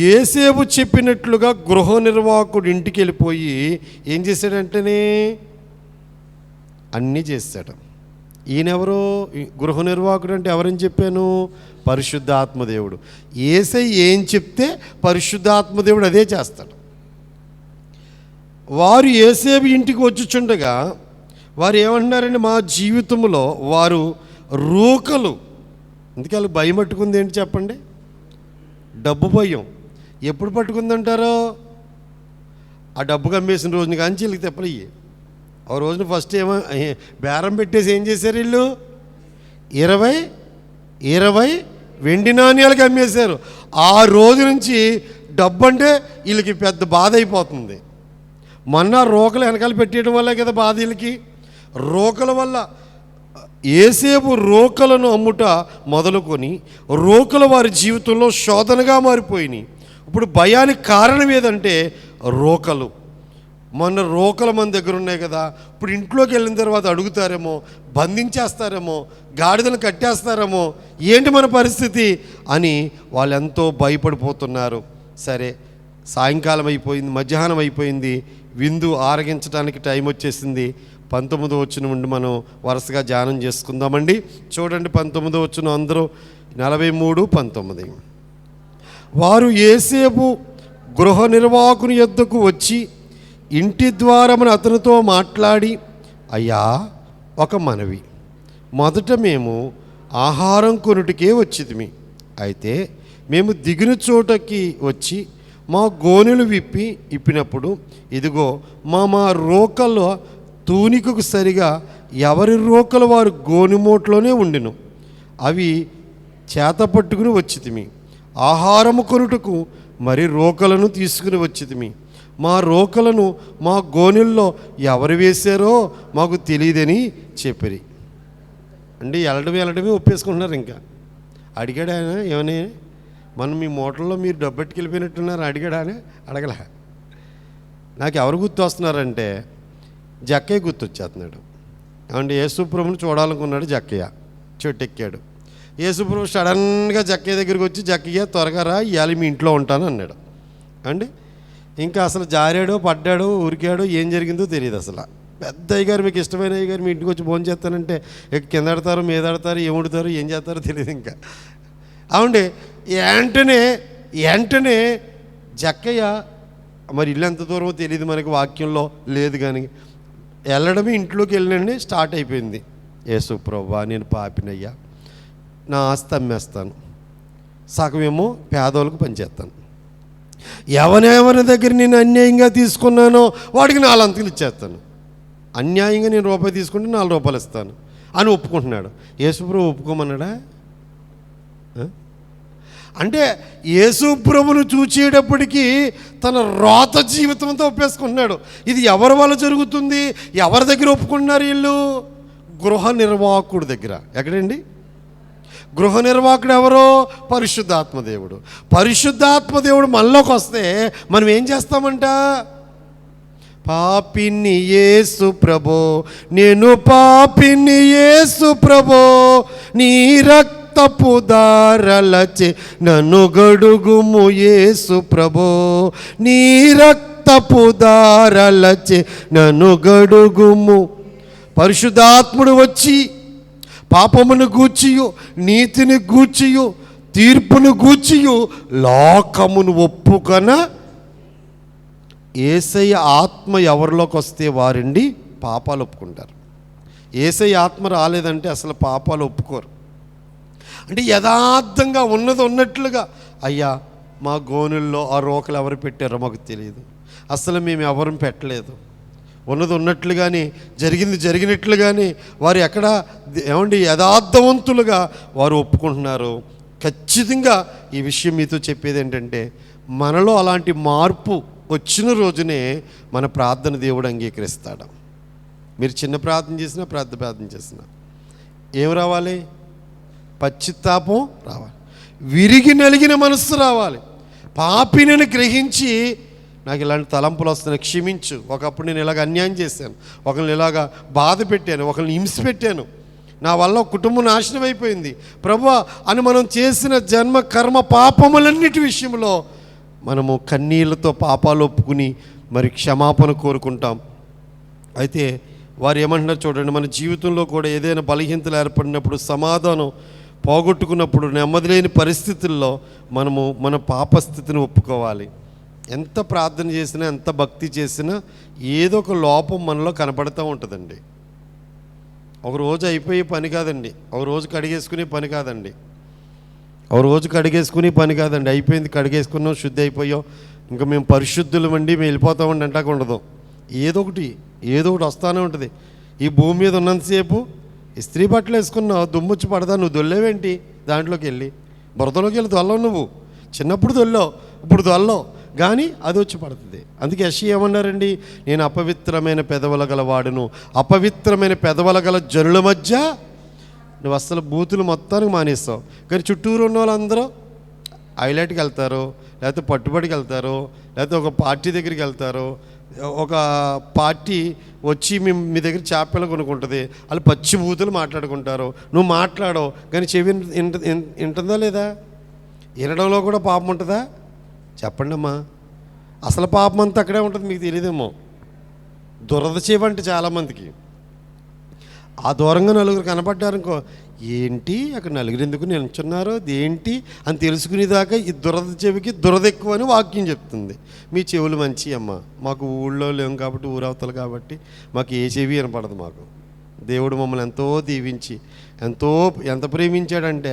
యేసేపు చెప్పినట్లుగా గృహ నిర్వాహకుడు ఇంటికి వెళ్ళిపోయి ఏం చేశాడంటేనే అన్నీ చేశాడు. ఈయనెవరు? గృహ నిర్వాహకుడు అంటే ఎవరని చెప్పాను? పరిశుద్ధాత్మదేవుడు. యేసయ్య ఏం చెప్తే పరిశుద్ధాత్మదేవుడు అదే చేస్తాడు. వారు యేసేపు ఇంటికి వచ్చుచుండగా వారు ఏమంటున్నారండి? మా జీవితంలో వారు రూకలు. అందుకే వాళ్ళు భయం పట్టుకుంది ఏంటి చెప్పండి? డబ్బు భయం. ఎప్పుడు పట్టుకుందంటారో? ఆ డబ్బు కమ్మేసిన రోజున కానీ వీళ్ళకి తెప్పలయ్యి. ఆ రోజున ఫస్ట్ ఏమో బేరం పెట్టేసి ఏం చేశారు? వీళ్ళు 20 వెండి నాణ్యాలకి అమ్మేశారు. ఆ రోజు నుంచి డబ్బు అంటే వీళ్ళకి పెద్ద బాధ అయిపోతుంది. మొన్న రోకలు వెనకాల పెట్టేయడం వల్లే కదా బాధ వీళ్ళకి. రోకల వల్ల యేసేపు రోకలను అమ్ముట మొదలుకొని రోకల వారి జీవితంలో శోధనగా మారిపోయినాయి. ఇప్పుడు భయానికి కారణం ఏదంటే రోకలు. మొన్న రోకలు మన దగ్గర ఉన్నాయి కదా, ఇప్పుడు ఇంట్లోకి వెళ్ళిన తర్వాత అడుగుతారేమో, బంధించేస్తారేమో, గాడిదలు కట్టేస్తారేమో, ఏంటి మన పరిస్థితి అని వాళ్ళు ఎంతో భయపడిపోతున్నారు. సరే, సాయంకాలం అయిపోయింది, మధ్యాహ్నం అయిపోయింది, విందు ఆరగించడానికి టైం వచ్చేసింది. 19వ వచనం నుండి మనం వరుసగా ధ్యానం చేసుకుందామండి. చూడండి 19వ వచనం అందరూ. 43:19 వారు యేసేపు గృహ నిర్వాహకుని యొద్దకు వచ్చి ఇంటి ద్వారమున అతనితో మాట్లాడి, అయ్యా ఒక మనవి, మొదట మేము ఆహారం కొనుటికే వచ్చితిమి. అయితే మేము దిగిన చోటకి వచ్చి మా గోనెలు ఇప్పినప్పుడు ఇదిగో మా రోకల తూనికకు సరిగా ఎవరి రోకలు వారు గోనిమోట్లోనే ఉండిను. అవి చేత పట్టుకుని వచ్చితిమి. ఆహారము కొనుటకు మరి రోకలను తీసుకుని వచ్చితిమి. మా రోకలను మా గోనెల్లో ఎవరు వేశారో మాకు తెలియదని చెప్పిరి. అంటే వెళ్ళడమే ఒప్పేసుకుంటున్నారు. ఇంకా అడిగాడు ఆయన, ఏమని మనం మీ మూటల్లో మీరు డబ్బెట్టుకెళ్ళిపోయినట్టున్నారు అడిగాడా అని? అడగలే. నాకు ఎవరు గుర్తు వస్తున్నారంటే జక్కయ్య గుర్తొచ్చేస్తున్నాడు. ఏమంటే యేసుప్రభుని చూడాలనుకున్నాడు జక్కయ్య, చెట్టు ఎక్కాడు. యేసుప్రభు సడన్గా జక్కయ్య దగ్గరికి వచ్చి, జక్కయ్య త్వరగా రా, ఇవాళ మీ ఇంట్లో ఉంటాను అన్నాడు. అండి ఇంకా అసలు జారాడో పడ్డాడో ఉరికాడో ఏం జరిగిందో తెలియదు అసలు. పెద్ద అయ్యగారు, మీకు ఇష్టమైన అయ్యగారు మీ ఇంటికి వచ్చి భోజనం చేస్తానంటే కింద ఆడతారు, మీద ఆడతారు, ఏముడతారు, ఏం చేస్తారో తెలియదు. ఇంకా అవునండి వెంటనే జక్కయ్య, మరి ఇల్లు ఎంత దూరమో తెలియదు మనకి, వాక్యంలో లేదు, కానీ వెళ్ళడమే ఇంట్లోకి వెళ్ళండి స్టార్ట్ అయిపోయింది. యేసు ప్రభువా నేను పాపినయ్యా, నా ఆస్తి అమ్మేస్తాను, సగమేమో పేదోళ్ళకు పనిచేస్తాను, ఎవరి దగ్గర నేను అన్యాయంగా తీసుకున్నానో వాడికి 4 అంతలు ఇచ్చేస్తాను, అన్యాయంగా నేను రూపాయి తీసుకుంటే 4 రూపాయలు ఇస్తాను అని ఒప్పుకుంటున్నాడు. యేసుప్రభు ఒప్పుకోమన్నాడా? అంటే యేసు ప్రభువును చూచేటప్పటికీ తన రోత జీవితంతో ఒప్పేసుకున్నాడు. ఇది ఎవరి వల్ల జరుగుతుంది? ఎవరి దగ్గర ఒప్పుకున్నారు వీళ్ళు? గృహ నిర్వాహకుడి దగ్గర. ఎక్కడండి? గృహ నిర్వాహకుడు ఎవరో? పరిశుద్ధాత్మదేవుడు. పరిశుద్ధాత్మదేవుడు మనలోకి వస్తే మనం ఏం చేస్తామంట? పాపిని యేసు ప్రభో, నేను పాపిని యేసు ప్రభో, నీ రక్తపు దారలచే నన్ను గడుగుము యేసు ప్రభో, నీ రక్తపు దారలచే నన్ను గడుగుము. పరిశుద్ధాత్ముడు వచ్చి పాపమును గూర్చియు, నీతిని గూర్చియు, తీర్పును గూర్చియు లోకమును ఒప్పుకొన. యేసయ్య ఆత్మ ఎవరిలోకి వస్తే వారండి పాపాలు ఒప్పుకుంటారు. యేసయ్య ఆత్మ రాలేదంటే అసలు పాపాలు ఒప్పుకోరు. అంటే యథార్థంగా ఉన్నది ఉన్నట్లుగా, అయ్యా మా గోనుల్లో ఆ రోకలు ఎవరు పెట్టారో మాకు తెలియదు, అసలు మేము ఎవరు పెట్టలేదు, ఉన్నది ఉన్నట్లుగానే జరిగింది జరిగినట్లుగానే వారు ఎక్కడ ఏమండి యథార్థవంతులుగా వారు ఒప్పుకుంటున్నారు. ఖచ్చితంగా ఈ విషయం మీతో చెప్పేది ఏంటంటే, మనలో అలాంటి మార్పు వచ్చిన రోజునే మన ప్రార్థన దేవుడు అంగీకరిస్తాడు. మీరు చిన్న ప్రార్థన చేసినా పెద్ద ప్రార్థన చేసినా ఏం రావాలి? పశ్చాత్తాపం రావాలి, విరిగి నలిగిన మనస్సు రావాలి. పాపిని గ్రహించి నాకు ఇలాంటి తలంపులు వస్తున్నాయి, క్షమించు, ఒకప్పుడు నేను ఇలాగ అన్యాయం చేశాను, ఒకరిని ఇలాగ బాధ పెట్టాను, ఒకరిని హింస పెట్టాను, నా వల్ల కుటుంబం నాశనం అయిపోయింది ప్రభువా అని మనం చేసిన జన్మ కర్మ పాపములన్నిటి విషయంలో మనము కన్నీళ్ళతో పాపాలు ఒప్పుకుని మరి క్షమాపణ కోరుకుంటాం. అయితే వారు ఏమంటున్నారు చూడండి, మన జీవితంలో కూడా ఏదైనా బలహీనతలు ఏర్పడినప్పుడు, సమాధానం పోగొట్టుకున్నప్పుడు, నెమ్మది లేని పరిస్థితుల్లో మనము మన పాపస్థితిని ఒప్పుకోవాలి. ఎంత ప్రార్థన చేసినా, ఎంత భక్తి చేసినా ఏదో ఒక లోపం మనలో కనపడుతూ ఉంటుందండి. ఒక రోజు అయిపోయే పని కాదండి, ఒక రోజు కడిగేసుకునే పని కాదండి, ఒక రోజు కడిగేసుకునే పని కాదండి. అయిపోయింది, కడిగేసుకున్నాం, శుద్ధి అయిపోయాం, ఇంకా మేము పరిశుద్ధులమండి, మేము వెళ్ళిపోతామండి అంటాక ఉండదు. ఏదో ఒకటి వస్తూనే ఉంటుంది. ఈ భూమి మీద ఉన్నంతసేపు ఇస్త్రీ బట్టలు వేసుకున్నావు, దుమ్ముచ్చి పడదా, నువ్వు దొల్లేవేంటి? దాంట్లోకి వెళ్ళి బురదలోకి వెళ్ళి దొల్లవు. నువ్వు చిన్నప్పుడు దొల్లావు, ఇప్పుడు దొల్లవు, కానీ అది వచ్చి పడుతుంది. అందుకే యెషయా ఏమన్నారండి, నేను అపవిత్రమైన పెదవుల గల వాడును, అపవిత్రమైన పెదవుల గల జనుల మధ్య. నువ్వు అసలు బూతులు మొత్తానికి మానేస్తావు, కానీ చుట్టూరు ఉన్న వాళ్ళందరూ హైలైట్కి వెళ్తారు, లేకపోతే పట్టుబడికి వెళ్తారు, లేకపోతే ఒక పార్టీ దగ్గరికి వెళ్తారు. ఒక పార్టీ వచ్చి మీ దగ్గర చేపలు కొనుక్కుంటుంది, వాళ్ళు పచ్చి బూతులు మాట్లాడుకుంటారు. నువ్వు మాట్లాడవు, కానీ చెవి వింటుందా లేదా? వినడంలో కూడా పాపం ఉంటుందా? చెప్పండి అమ్మా. అసలు పాపం అంతా అక్కడే ఉంటుంది, మీకు తెలియదేమో. దురద చెవి చాలామందికి. ఆ దూరంగా నలుగురు కనపడ్డారనుకో, ఏంటి అక్కడ నలుగురు ఎందుకు నిల్చున్నారో ఏంటి అని తెలుసుకునేదాకా ఈ దురద చెవికి దురద ఎక్కువ అని వాక్యం చెప్తుంది. మీ చెవులు మంచి అమ్మ, మాకు ఊళ్ళో లేము కాబట్టి, ఊరవతలు కాబట్టి మాకు ఏ చెవి వినపడదు. మాకు దేవుడు మమ్మల్ని ఎంతో దీవించి ఎంత ప్రేమించాడంటే,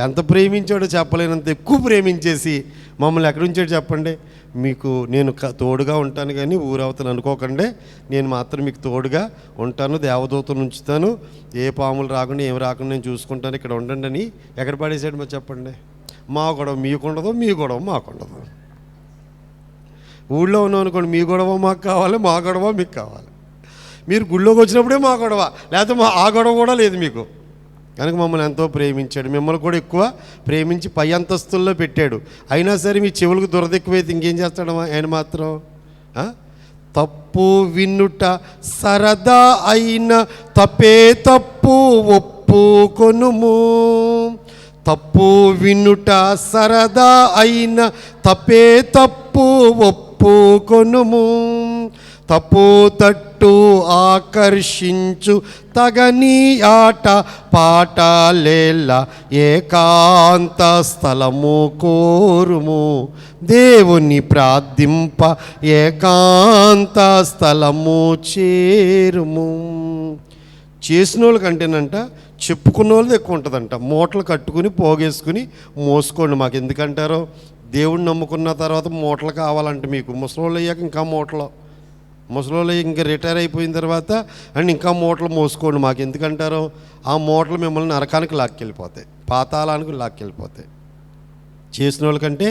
ఎంత ప్రేమించాడో చెప్పలేనంత ఎక్కువ ప్రేమించేసి మమ్మల్ని ఎక్కడి ఉంచాడు చెప్పండి. మీకు నేను తోడుగా ఉంటాను, కానీ ఊరవతను అనుకోకండి, నేను మాత్రం మీకు తోడుగా ఉంటాను, దేవదూతను ఉంచుతాను, ఏ పాములు రాకుండా ఏమి రాకుండా నేను చూసుకుంటాను, ఇక్కడ ఉండండి అని ఎక్కడ పడేసాడు మరి చెప్పండి. మా గొడవ మీకుండదు, మీ గొడవ మాకుండదు. ఊళ్ళో ఉన్నాం అనుకోండి, మీ గొడవ మాకు కావాలి, మా గొడవ మీకు కావాలి. మీరు గుళ్ళోకి వచ్చినప్పుడే మా గొడవ, లేకపోతే ఆ గొడవ కూడా లేదు మీకు. కనుక మమ్మల్ని ఎంతో ప్రేమించాడు, మిమ్మల్ని కూడా ఎక్కువ ప్రేమించి పై అంతస్తుల్లో పెట్టాడు. అయినా సరే మీ చెవులకు దురద ఎక్కువైతే ఇంకేం చేస్తాడు ఆయన మాత్రం? తప్పు వినుట సరదా అయిన తప్పే తప్పు ఒప్పుకొనుము. తప్పు వినుట సరదా అయిన తప్పే తప్పు ఒప్పుకొనుము. తప్పు తట్టు ఆకర్షించు తగని ఆట పాటలేల ఏకాంత స్థలము కోరుము. దేవుని ప్రార్థింప ఏకాంత స్థలము చేరుము. చేసిన వాళ్ళకంటేనంట చెప్పుకున్న వాళ్ళది ఎక్కువ ఉంటుందంట. మూటలు కట్టుకుని పోగేసుకుని మోసుకోండి మాకు ఎందుకంటారో. దేవుడిని నమ్ముకున్న తర్వాత మూటలు కావాలంటే మీకు ముసలోళ్ళు అయ్యాక ఇంకా ముసలోళ్ళు ఇంకా రిటైర్ అయిపోయిన తర్వాత అండ్ ఇంకా మూటలు మోసుకోండి మాకు ఎందుకంటారు, ఆ మూటలు మిమ్మల్ని నరకానికి లాక్కెళ్ళిపోతాయి, పాతాళానికి లాక్కెళ్ళిపోతాయి. చేసిన వాళ్ళకంటే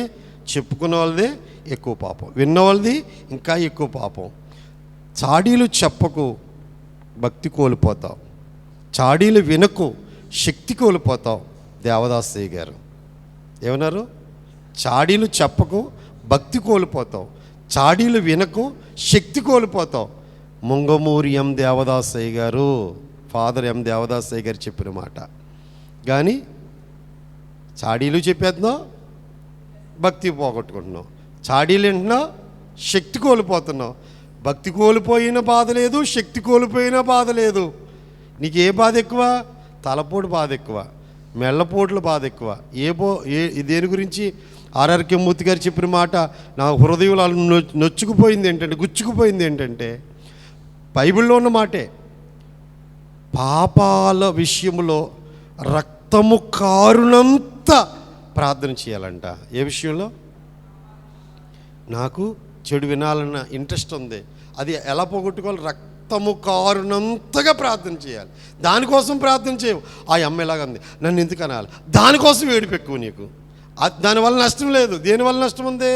చెప్పుకున్న వాళ్ళదే ఎక్కువ పాపం, విన్న వాళ్ళది ఇంకా ఎక్కువ పాపం. చాడీలు చెప్పకు, భక్తి కోల్పోతావు. చాడీలు వినకు, శక్తి కోల్పోతావు. దేవదాసయ్య గారు ఏమన్నారు? చాడీలు చెప్పకు, భక్తి కోల్పోతావు. చాడీలు వినకు, శక్తి కోల్పోతావు. ముంగమూరి ఎం దేవదాసయ్య గారు, ఫాదర్ ఎం దేవదాసయ్య గారు చెప్పిన మాట. కానీ చాడీలు చెప్పేస్తున్నావు, భక్తి పోగొట్టుకుంటున్నావు. చాడీలు వింటున్నావు, శక్తి కోల్పోతున్నావు. భక్తి కోల్పోయిన బాధ లేదు, శక్తి కోల్పోయిన బాధ లేదు. నీకు ఏ బాధ ఎక్కువ? తలపోటు బాధ ఎక్కువ, మెళ్ళపోట్ల బాధ ఎక్కువ. దేని గురించి? ఆర్ఆర్కే మూర్తి గారు చెప్పిన మాట నా హృదయంలో నొచ్చుకుపోయింది ఏంటంటే, గుచ్చుకుపోయింది ఏంటంటే, బైబిల్లో ఉన్న మాటే. పాపాల విషయంలో రక్తము కారునంత ప్రార్థన చేయాలంట. ఏ విషయంలో? నాకు చెడు వినాలన్న ఇంట్రెస్ట్ ఉంది, అది ఎలా పోగొట్టుకోవాలి? రక్తము కారునంతగా ప్రార్థన చేయాలి. దానికోసం ప్రార్థన చేయవు. ఆ అమ్మ ఎలాగ ఉంది, నన్ను ఎందుకు అనాలి, దానికోసం ఏడుపు ఎక్కువ నీకు. దానివల్ల నష్టం లేదు. దేనివల్ల నష్టం ఉంది?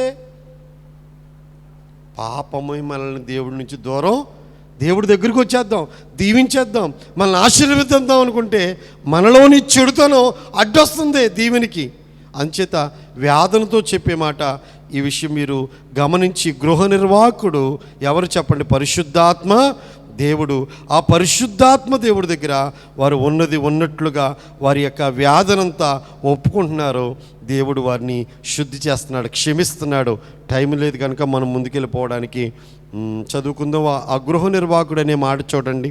పాపము మనల్ని దేవుడి నుంచి దూరం, దేవుడి దగ్గరికి వచ్చేద్దాం, దీవించేద్దాం, మనల్ని ఆశీర్వదిద్దాం అనుకుంటే మనలోని చెడుతనం అడ్డొస్తుంది దీవెనికి. అంచేత వ్యాధులతో చెప్పే మాట ఈ విషయం మీరు గమనించి, గృహ నిర్వాహకుడు ఎవరు చెప్పండి? పరిశుద్ధాత్మ దేవుడు. ఆ పరిశుద్ధాత్మ దేవుడి దగ్గర వారు ఉన్నది ఉన్నట్లుగా వారి యొక్క వ్యాధనంతా ఒప్పుకుంటున్నారు. దేవుడు వారిని శుద్ధి చేస్తున్నాడు, క్షమిస్తున్నాడు. టైం లేదు కనుక మనం ముందుకెళ్ళిపోవడానికి చదువుకుందాం. ఆ గృహ నిర్వాహకుడు అనే మాట చూడండి.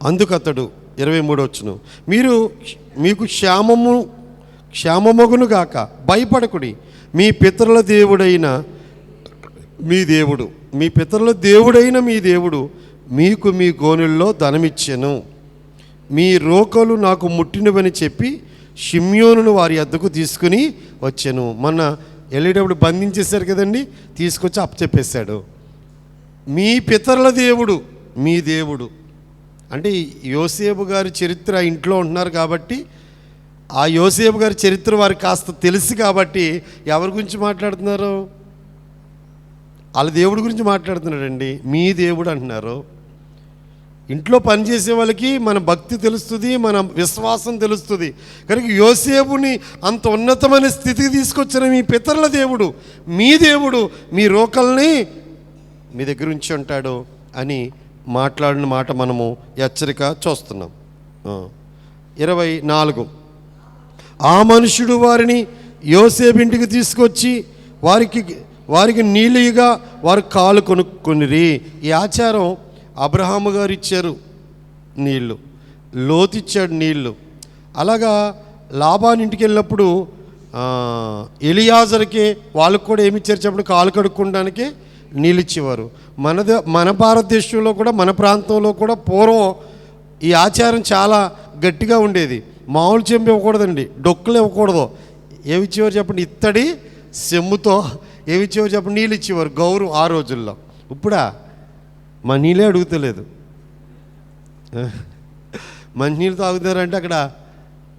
అందుకతడు 23 మీకు క్షేమమగును గాక, భయపడకుడి. మీ పితరుల దేవుడైన మీ దేవుడు మీకు మీ గోనెల్లో ధనమిచ్చెను. మీ రోకలు నాకు ముట్టినవని చెప్పి షిమ్యోనును వారి వద్దకు తీసుకుని వచ్చాను. మొన్న వెళ్ళేటప్పుడు బంధించేశారు కదండి, తీసుకొచ్చి అప్పచెప్పేశాడు. మీ పితరుల దేవుడు మీ దేవుడు అంటే యోసేపు గారి చరిత్ర ఇంట్లో ఉంటున్నారు కాబట్టి, ఆ యోసేపు గారి చరిత్ర వారికి కాస్త తెలుసు కాబట్టి ఎవరి గురించి మాట్లాడుతున్నారు? వాళ్ళ దేవుడి గురించి మాట్లాడుతున్నాడండి. మీ దేవుడు అంటున్నారు. ఇంట్లో పనిచేసే వాళ్ళకి మన భక్తి తెలుస్తుంది, మన విశ్వాసం తెలుస్తుంది. కనుక యోసేపుని అంత ఉన్నతమైన స్థితికి తీసుకొచ్చిన మీ పితరుల దేవుడు మీ దేవుడు, మీ రోకల్ని మీ దగ్గర ఉంచి ఉంటాడు అని మాట్లాడిన మాట మనము హెచ్చరిక చూస్తున్నాం. 24 ఆ మనుషుడు వారిని యోసేపు ఇంటికి తీసుకొచ్చి వారికి నీళ్ళుగా వారు కాలు కొనుక్కొనిరి. ఈ ఆచారం అబ్రహాము గారు ఇచ్చారు నీళ్ళు, లోతు ఇచ్చాడు నీళ్ళు. అలాగా లాబాను ఇంటికి వెళ్ళినప్పుడు ఎలియాజర్కి వాళ్ళకు కూడా ఏమి ఇచ్చారు చెప్పండి? కాలు కడుక్కోవడానికి నీళ్ళు ఇచ్చేవారు. మన భారతదేశంలో కూడా, మన ప్రాంతంలో కూడా పూర్వం ఈ ఆచారం చాలా గట్టిగా ఉండేది. మామూలు చెంబు ఇవ్వకూడదండి, డొక్కులు ఇవ్వకూడదు. ఏమి ఇచ్చేవారు చెప్పండి? ఇత్తడి సెమ్ముతో ఏమి ఇచ్చేవారు చెప్పండి? నీళ్ళు ఇచ్చేవారు, గౌరవం ఆ రోజుల్లో. ఇప్పుడా మా నీళ్ళే అడుగుతలేదు. మంచినీళ్ళు తాగుతారంటే అక్కడ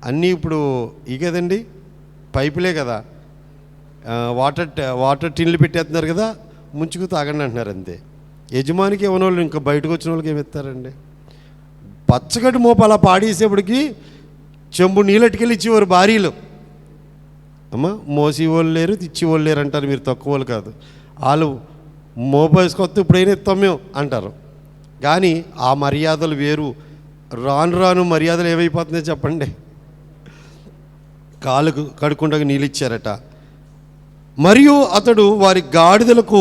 అన్నీ ఇప్పుడు కదండి, పైపులే కదా, వాటర్ టిన్లు పెట్టేస్తున్నారు కదా, ముంచుకు తాగండి అంటున్నారు అంతే. యజమానికి ఇవ్వని వాళ్ళు ఇంకా బయటకు వచ్చిన వాళ్ళకి ఏమి ఇస్తారండి? పచ్చగడ్డి మోపు అలా పాడేసేపటికి చెంబు నీళ్ళట్టుకెళ్ళి ఇచ్చేవారు భార్యలు. అమ్మ మోసి వాళ్ళు లేరు, తెచ్చి వాళ్ళు లేరు అంటారు. మీరు తక్కువ వాళ్ళు కాదు. వాళ్ళు మోపేసుకొస్తే ఇప్పుడైనా ఇస్తాం మేము అంటారు. కానీ ఆ మర్యాదలు వేరు. రాను రాను మర్యాదలు ఏమైపోతున్నాయి చెప్పండి? కాలు కడుక్కుంటా నీళ్ళు ఇచ్చారట. మరియు అతడు వారి గాడిదలకు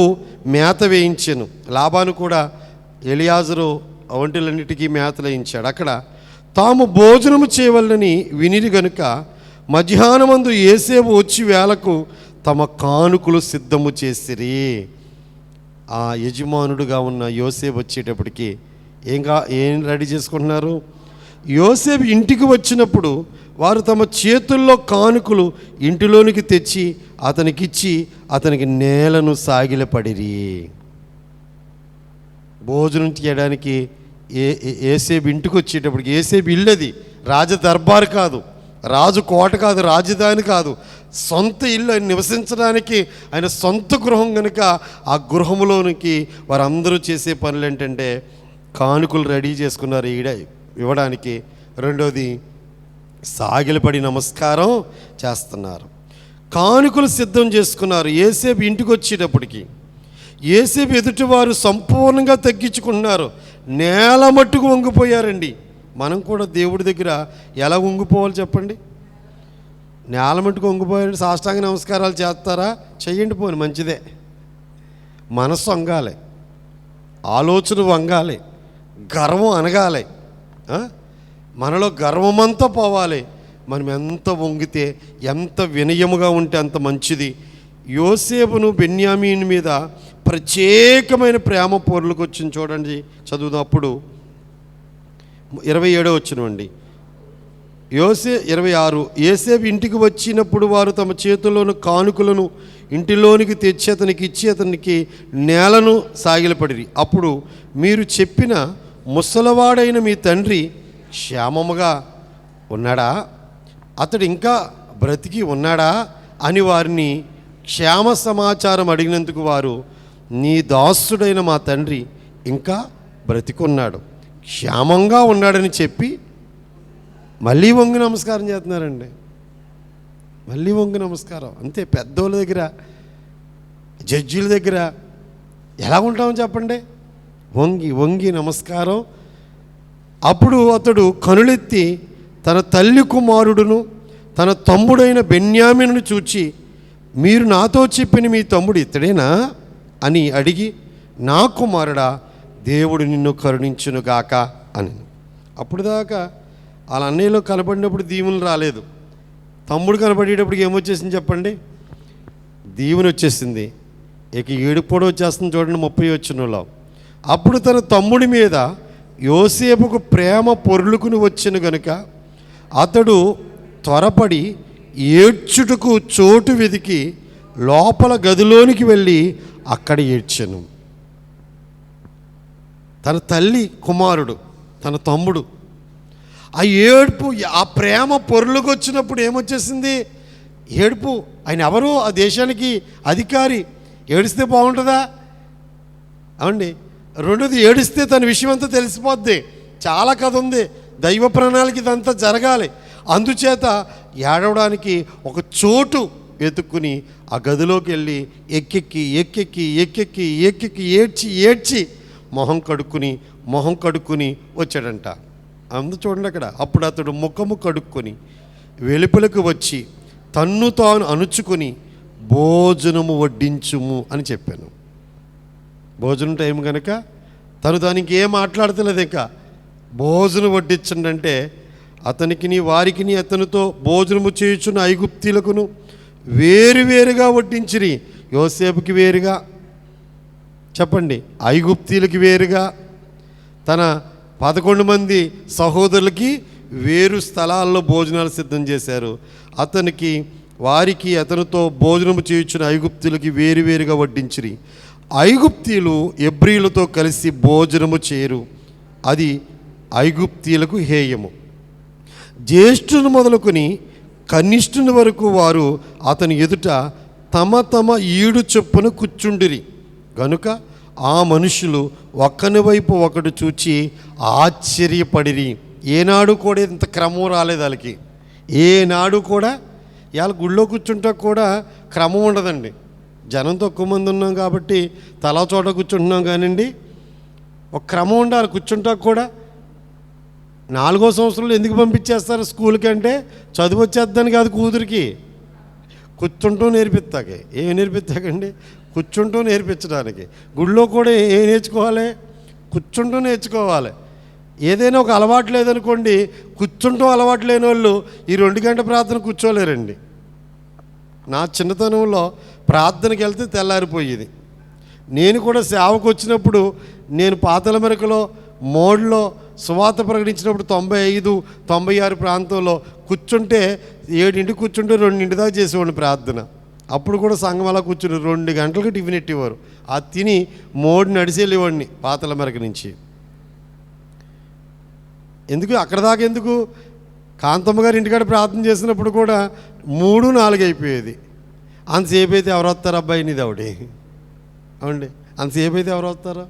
మేత వేయించాను. లాబాను కూడా ఎలియాజరు ఒంటెలన్నిటికీ మేతలు వేయించాడు. అక్కడ తాము భోజనము చేయవలనని వినిరి గనుక మధ్యాహ్నమందు యోసేపు వచ్చి వేళకు తమ కానుకలు సిద్ధము చేసిరి. ఆ యజమానుడుగా ఉన్న యోసేపు వచ్చేటప్పటికి ఏం రెడీ చేసుకుంటున్నారు? యోసేపు ఇంటికి వచ్చినప్పుడు వారు తమ చేతుల్లో కానుకలు ఇంటిలోనికి తెచ్చి అతనికిచ్చి అతనికి నేలను సాగిలపడిరి. భోజనం చేయడానికి ఏసేబు ఇంటికి వచ్చేటప్పటికి, ఏసేబు ఇల్లు అది, రాజ దర్బార్ కాదు, రాజు కోట కాదు, రాజధాని కాదు, సొంత ఇల్లు. ఆయన నివసించడానికి ఆయన సొంత గృహం కనుక ఆ గృహంలోనికి వారందరూ చేసే పనులు ఏంటంటే కానుకలు రెడీ చేసుకున్నారు ఇవ్వడానికి. రెండోది సాగిలపడి నమస్కారం చేస్తున్నారు, కానుకలు సిద్ధం చేసుకున్నారు. ఏసేబు ఇంటికి వచ్చేటప్పటికి ఏసేబు ఎదుటివారు సంపూర్ణంగా తగ్గించుకుంటున్నారు, నేల మట్టుకు వంగిపోయారండి. మనం కూడా దేవుడి దగ్గర ఎలా వంగిపోవాలి చెప్పండి? నేల మట్టుకు వంగిపోయారండి. సాష్టాంగ నమస్కారాలు చేస్తారా? చెయ్యండి, పోని మంచిదే. మనస్సు వంగాలి, ఆలోచన వంగాలి, గర్వం అనగాలి, మనలో గర్వమంతా పోవాలి. మనం ఎంత వంగితే, ఎంత వినయముగా ఉంటే అంత మంచిది. యోసేపును బెన్యామీను మీద ప్రత్యేకమైన ప్రేమ పొర్లకు వచ్చింది. చూడండి, చదువునప్పుడు 27వ వచనం 26. యోసేపు ఇంటికి వచ్చినప్పుడు వారు తమ చేతుల్లోని కానుకలను ఇంటిలోనికి తెచ్చి అతనికి ఇచ్చి అతనికి నేలను సాగిలపడిరి. అప్పుడు మీరు చెప్పిన ముసలవాడైన మీ తండ్రి క్షేమముగా ఉన్నాడా, అతడు ఇంకా బ్రతికి ఉన్నాడా అని వారిని క్షేమ సమాచారం అడిగినందుకు వారు, నీ దాసుడైన మా తండ్రి ఇంకా బ్రతికున్నాడు, క్షేమంగా ఉన్నాడని చెప్పి మళ్ళీ వంగి నమస్కారం చేస్తున్నారండి. మళ్ళీ వంగి నమస్కారం. అంతే. పెద్దోళ్ళ దగ్గర, జడ్జీల దగ్గర ఎలా ఉంటామని చెప్పండి? వంగి వంగి నమస్కారం. అప్పుడు అతడు కనులెత్తి తన తల్లి కుమారుడును తన తమ్ముడైన బెన్యామీనును చూచి, మీరు నాతో చెప్పిన మీ తమ్ముడు ఇతడేనా అని అడిగి, నా కుమారుడా, దేవుడు నిన్ను కరుణించునుగాక అని. అప్పుడు దాకా వాళ్ళ అన్నయ్యలో కనబడినప్పుడు దీవెనలు రాలేదు. తమ్ముడు కనబడేటప్పటికి ఏమొచ్చేసింది చెప్పండి? దీవెన వచ్చేసింది. ఇక ఏడుపు కూడా వచ్చేస్తుంది. చూడండి 30వ వచనంలో. అప్పుడు తన తమ్ముడి మీద యోసేపుకు ప్రేమ పొర్లుకుని వచ్చిన గనుక అతడు త్వరపడి ఏడ్చుటకు చోటు వెతికి లోపల గదిలోనికి వెళ్ళి అక్కడ ఏడ్చెను. తన తల్లి కుమారుడు, తన తమ్ముడు, ఆ ఏడుపు, ఆ ప్రేమ పొర్లుకు వచ్చినప్పుడు ఏమొచ్చేసింది? ఏడుపు. ఆయన ఎవరు? ఆ దేశానికి అధికారి. ఏడిస్తే బాగుంటుందా? అవండి. రెండోది, ఏడిస్తే తన విషయం అంతా తెలిసిపోద్ది. చాలా కథ ఉంది, దైవ ప్రణాళిక ఇదంతా జరగాలి. అందుచేత ఏడవడానికి ఒక చోటు వెతుక్కుని ఆ గదిలోకి వెళ్ళి ఎక్కెక్కి ఎక్కెక్కి ఎక్కెక్కి ఎక్కెక్కి ఏడ్చి ఏడ్చి మొహం కడుక్కుని వచ్చాడంట. అందు చూడండి అక్కడ. అప్పుడు అతడు ముఖము కడుక్కొని వెలుపలకు వచ్చి తన్ను తాను అణుచుకొని భోజనము వడ్డించుము అని చెప్పాను. భోజనం టైం కనుక తను దానికి ఏం మాట్లాడతలేదు. ఇంకా భోజనం వడ్డించండి అంటే అతనికిని వారికిని అతనితో భోజనము చేయుచున్న ఐగుప్తీలకును వేరువేరుగా వడ్డించిరి. యోసేపుకి వేరుగా, చెప్పండి, ఐగుప్తీలకి వేరుగా, తన 11 మంది సహోదరులకి వేరు స్థలాల్లో భోజనాలు సిద్ధం చేశారు. అతనికి వారికి అతనితో భోజనము చేయుచున్న ఐగుప్తీలకి వేరువేరుగా వడ్డించిరి. ఐగుప్తీలు ఎబ్రీలతో కలిసి భోజనము చేయరు, అది ఐగుప్తీలకు హేయము. జ్యేష్ఠుని మొదలుకొని కనిష్ఠుని వరకు వారు అతని ఎదుట తమ తమ ఈడు చొప్పున కూర్చుండిరి గనుక ఆ మనుషులు ఒక్కని వైపు ఒకడు చూచి ఆశ్చర్యపడిరి. ఏనాడు కూడా ఇంత క్రమం రాలేదు వాళ్ళకి. ఏనాడు కూడా ఇవాళ గుళ్ళో కూర్చుంటా కూడా క్రమం ఉండదండి. జనం తక్కువ మంది ఉన్నాం కాబట్టి తలా చోట కూర్చుంటున్నాం కానివ్వండి, ఒక క్రమం ఉండాలి. కూర్చుంటా కూడా 4వ సంవత్సరంలో ఎందుకు పంపించేస్తారు స్కూల్కి అంటే చదువు వచ్చేద్దని కాదు, కూతురికి కూర్చుంటూ నేర్పిస్తాకే. ఏం నేర్పిస్తాకండి? కూర్చుంటూ నేర్పించడానికి. గుళ్ళో కూడా ఏం నేర్చుకోవాలి? కూర్చుంటూ నేర్చుకోవాలి. ఏదైనా ఒక అలవాటు లేదనుకోండి, కూర్చుంటూ అలవాటు లేని వాళ్ళు ఈ 2 గంటల ప్రార్థన కూర్చోలేరండి. నా చిన్నతనంలో ప్రార్థనకి వెళ్తే తెల్లారిపోయేది. నేను కూడా సేవకు వచ్చినప్పుడు నేను పాతలమెరకలో మోడ్లో సువార్త ప్రకటించినప్పుడు 95, 96 ప్రాంతంలో కూర్చుంటే 7 కూర్చుంటే 2 దాకా చేసేవాడిని ప్రార్థన. అప్పుడు కూడా సంఘం అలా కూర్చుని 2 గంటలకు టిఫిన్ ఎట్టేవారు. అది తిని మోడి నడిచేళ్ళేవాడిని పాతల మెరక నుంచి. ఎందుకు అక్కడ దాకా ఎందుకు? కాంతమ్మ గారు ఇంటికాడ ప్రార్థన చేసినప్పుడు కూడా 3, 4 అయిపోయేది. అంతసేపు అయితే ఎవరు వస్తారు అబ్బాయి నీది ఆవిడే అవండి, అంతసేపు అయితే ఎవరు వస్తారో.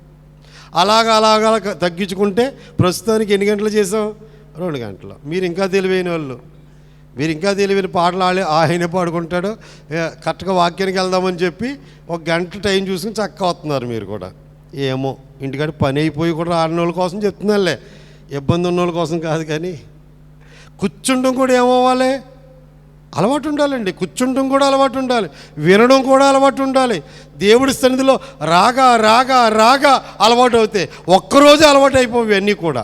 అలాగా తగ్గించుకుంటే ప్రస్తుతానికి ఎన్ని గంటలు చేసాం? 2 గంటలు. మీరు ఇంకా తెలివైన వాళ్ళు, మీరు ఇంకా తెలివైన పాటలు ఆయన పాడుకుంటాడు. కరెక్ట్గా వాక్యానికి వెళ్దామని చెప్పి 1 గంట టైం చూసుకుని చక్కగా వస్తున్నారు మీరు కూడా. ఏమో ఇంటికాడ పని అయిపోయి కూడా ఆడిన వాళ్ళ కోసం చెప్తున్నారులే, ఇబ్బంది ఉన్న వాళ్ళ కోసం కాదు. కానీ కూర్చుండడం కూడా ఏమవ్వాలి? అలవాటు ఉండాలండి. కూర్చుండడం కూడా అలవాటు ఉండాలి, వినడం కూడా అలవాటు ఉండాలి. దేవుడి సన్నిధిలో రాగా అలవాటు అవుతాయి. ఒక్కరోజు అలవాటు అయిపోయి ఇవన్నీ కూడా.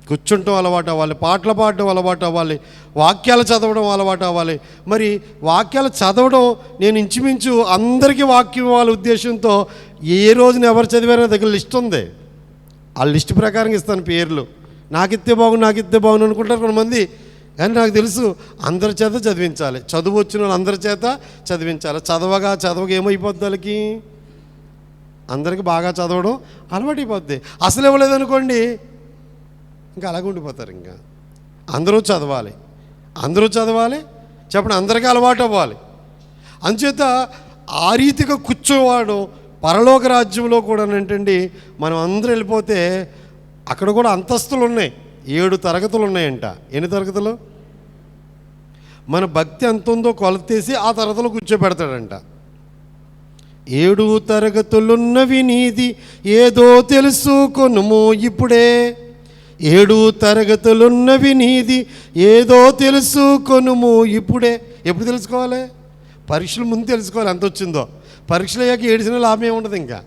కూర్చుంటం అలవాటు అవ్వాలి, పాటలు పాడడం అలవాటు అవ్వాలి, వాక్యాలు చదవడం అలవాటు అవ్వాలి. మరి వాక్యాలు చదవడం నేను ఇంచుమించు అందరికీ వాక్యం వాళ్ళ ఉద్దేశంతో ఏ రోజున ఎవరు చదివారో దగ్గర లిస్ట్ ఉంది. ఆ లిస్ట్ ప్రకారం ఇస్తాను పేర్లు. నాకిస్తే బాగుండు అనుకుంటారు కొంతమంది. కానీ నాకు తెలుసు అందరి చేత చదివించాలి, చదువు వచ్చిన వాళ్ళు అందరి చేత చదివించాలి. చదవగా ఏమైపోద్ది వాళ్ళకి? అందరికీ బాగా చదవడం అలవాటు అయిపోద్ది. అసలు ఇవ్వలేదనుకోండి ఇంకా అలాగే ఉండిపోతారు. ఇంకా అందరూ చదవాలి చెప్పండి, అందరికీ అలవాటు అవ్వాలి. అందుచేత ఆ రీతిగా కూర్చోవాడు పరలోక రాజ్యంలో కూడా ఏంటండి. మనం అందరూ వెళ్ళిపోతే అక్కడ కూడా అంతస్తులు ఉన్నాయి, 7 తరగతులు ఉన్నాయంట. ఎన్ని తరగతులు? మన భక్తి ఎంత ఉందో కొలతేసి ఆ తరగతిలో కూర్చోబెడతాడంట. 7 తరగతులున్నవి నీది ఏదో తెలుసుకొనుము ఇప్పుడే. 7 తరగతులున్నవి నీది ఏదో తెలుసుకొనుము ఇప్పుడే. ఎప్పుడు తెలుసుకోవాలి? పరీక్షల ముందు తెలుసుకోవాలి ఎంత వచ్చిందో. పరీక్షలు అయ్యాక ఏడిసిన లాభం ఏముండదు. ఇంకా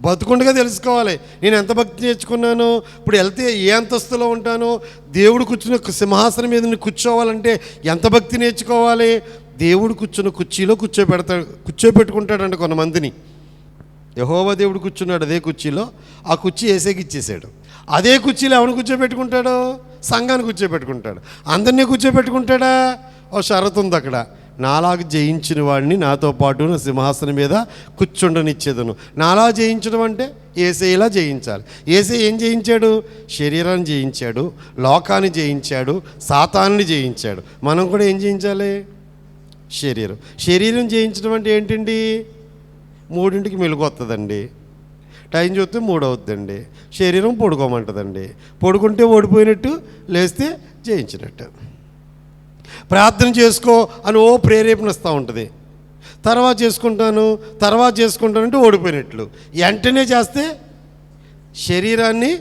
బతుకుండగా తెలుసుకోవాలి నేను ఎంత భక్తి నేర్చుకున్నాను, ఇప్పుడు వెళ్తే ఏ అంతస్తులో ఉంటానో, దేవుడు కూర్చున్న సింహాసనం మీద కూర్చోవాలంటే ఎంత భక్తి నేర్చుకోవాలి. దేవుడు కూర్చున్న కుర్చీలో కూర్చోపెట్టుకుంటాడంట కొంతమందిని. యెహోవా దేవుడు కూర్చున్నాడు అదే కుర్చీలో, ఆ కుర్చీ ఏసేకి ఇచ్చేసాడు. అదే కుర్చీలో ఎవరిని కూర్చోబెట్టుకుంటాడు? సంఘాన్ని కూర్చోబెట్టుకుంటాడు. అందరినీ కూర్చోబెట్టుకుంటాడా? ఓ షరతు ఉంది అక్కడ. నాలాగా జయించిన వాడిని నాతో పాటు నా సింహాసనం మీద కూర్చుండనిచ్చేదను. నాలా జయించడం అంటే యేసయ్యలా జయించాలి. యేసయ్య ఏం జయించాడు? శరీరాన్ని జయించాడు, లోకాన్ని జయించాడు, సాతాన్ని జయించాడు. మనం కూడా ఏం జయించాలి? శరీరం జయించడం అంటే ఏంటండి? 3ంటికి మెలుగు వస్తుందండి, టైం చూస్తే 3 అవుతుందండి, శరీరం పడుకోమంటుందండి. పడుకుంటే ఓడిపోయినట్టు, లేస్తే జయించినట్టు. ప్రార్థన చేసుకో అని ప్రేరేపణ ఇస్తూ ఉంటుంది. తర్వాత చేసుకుంటానంటే ఓడిపోయినట్లు. వెంటనే చేస్తే శరీరాన్ని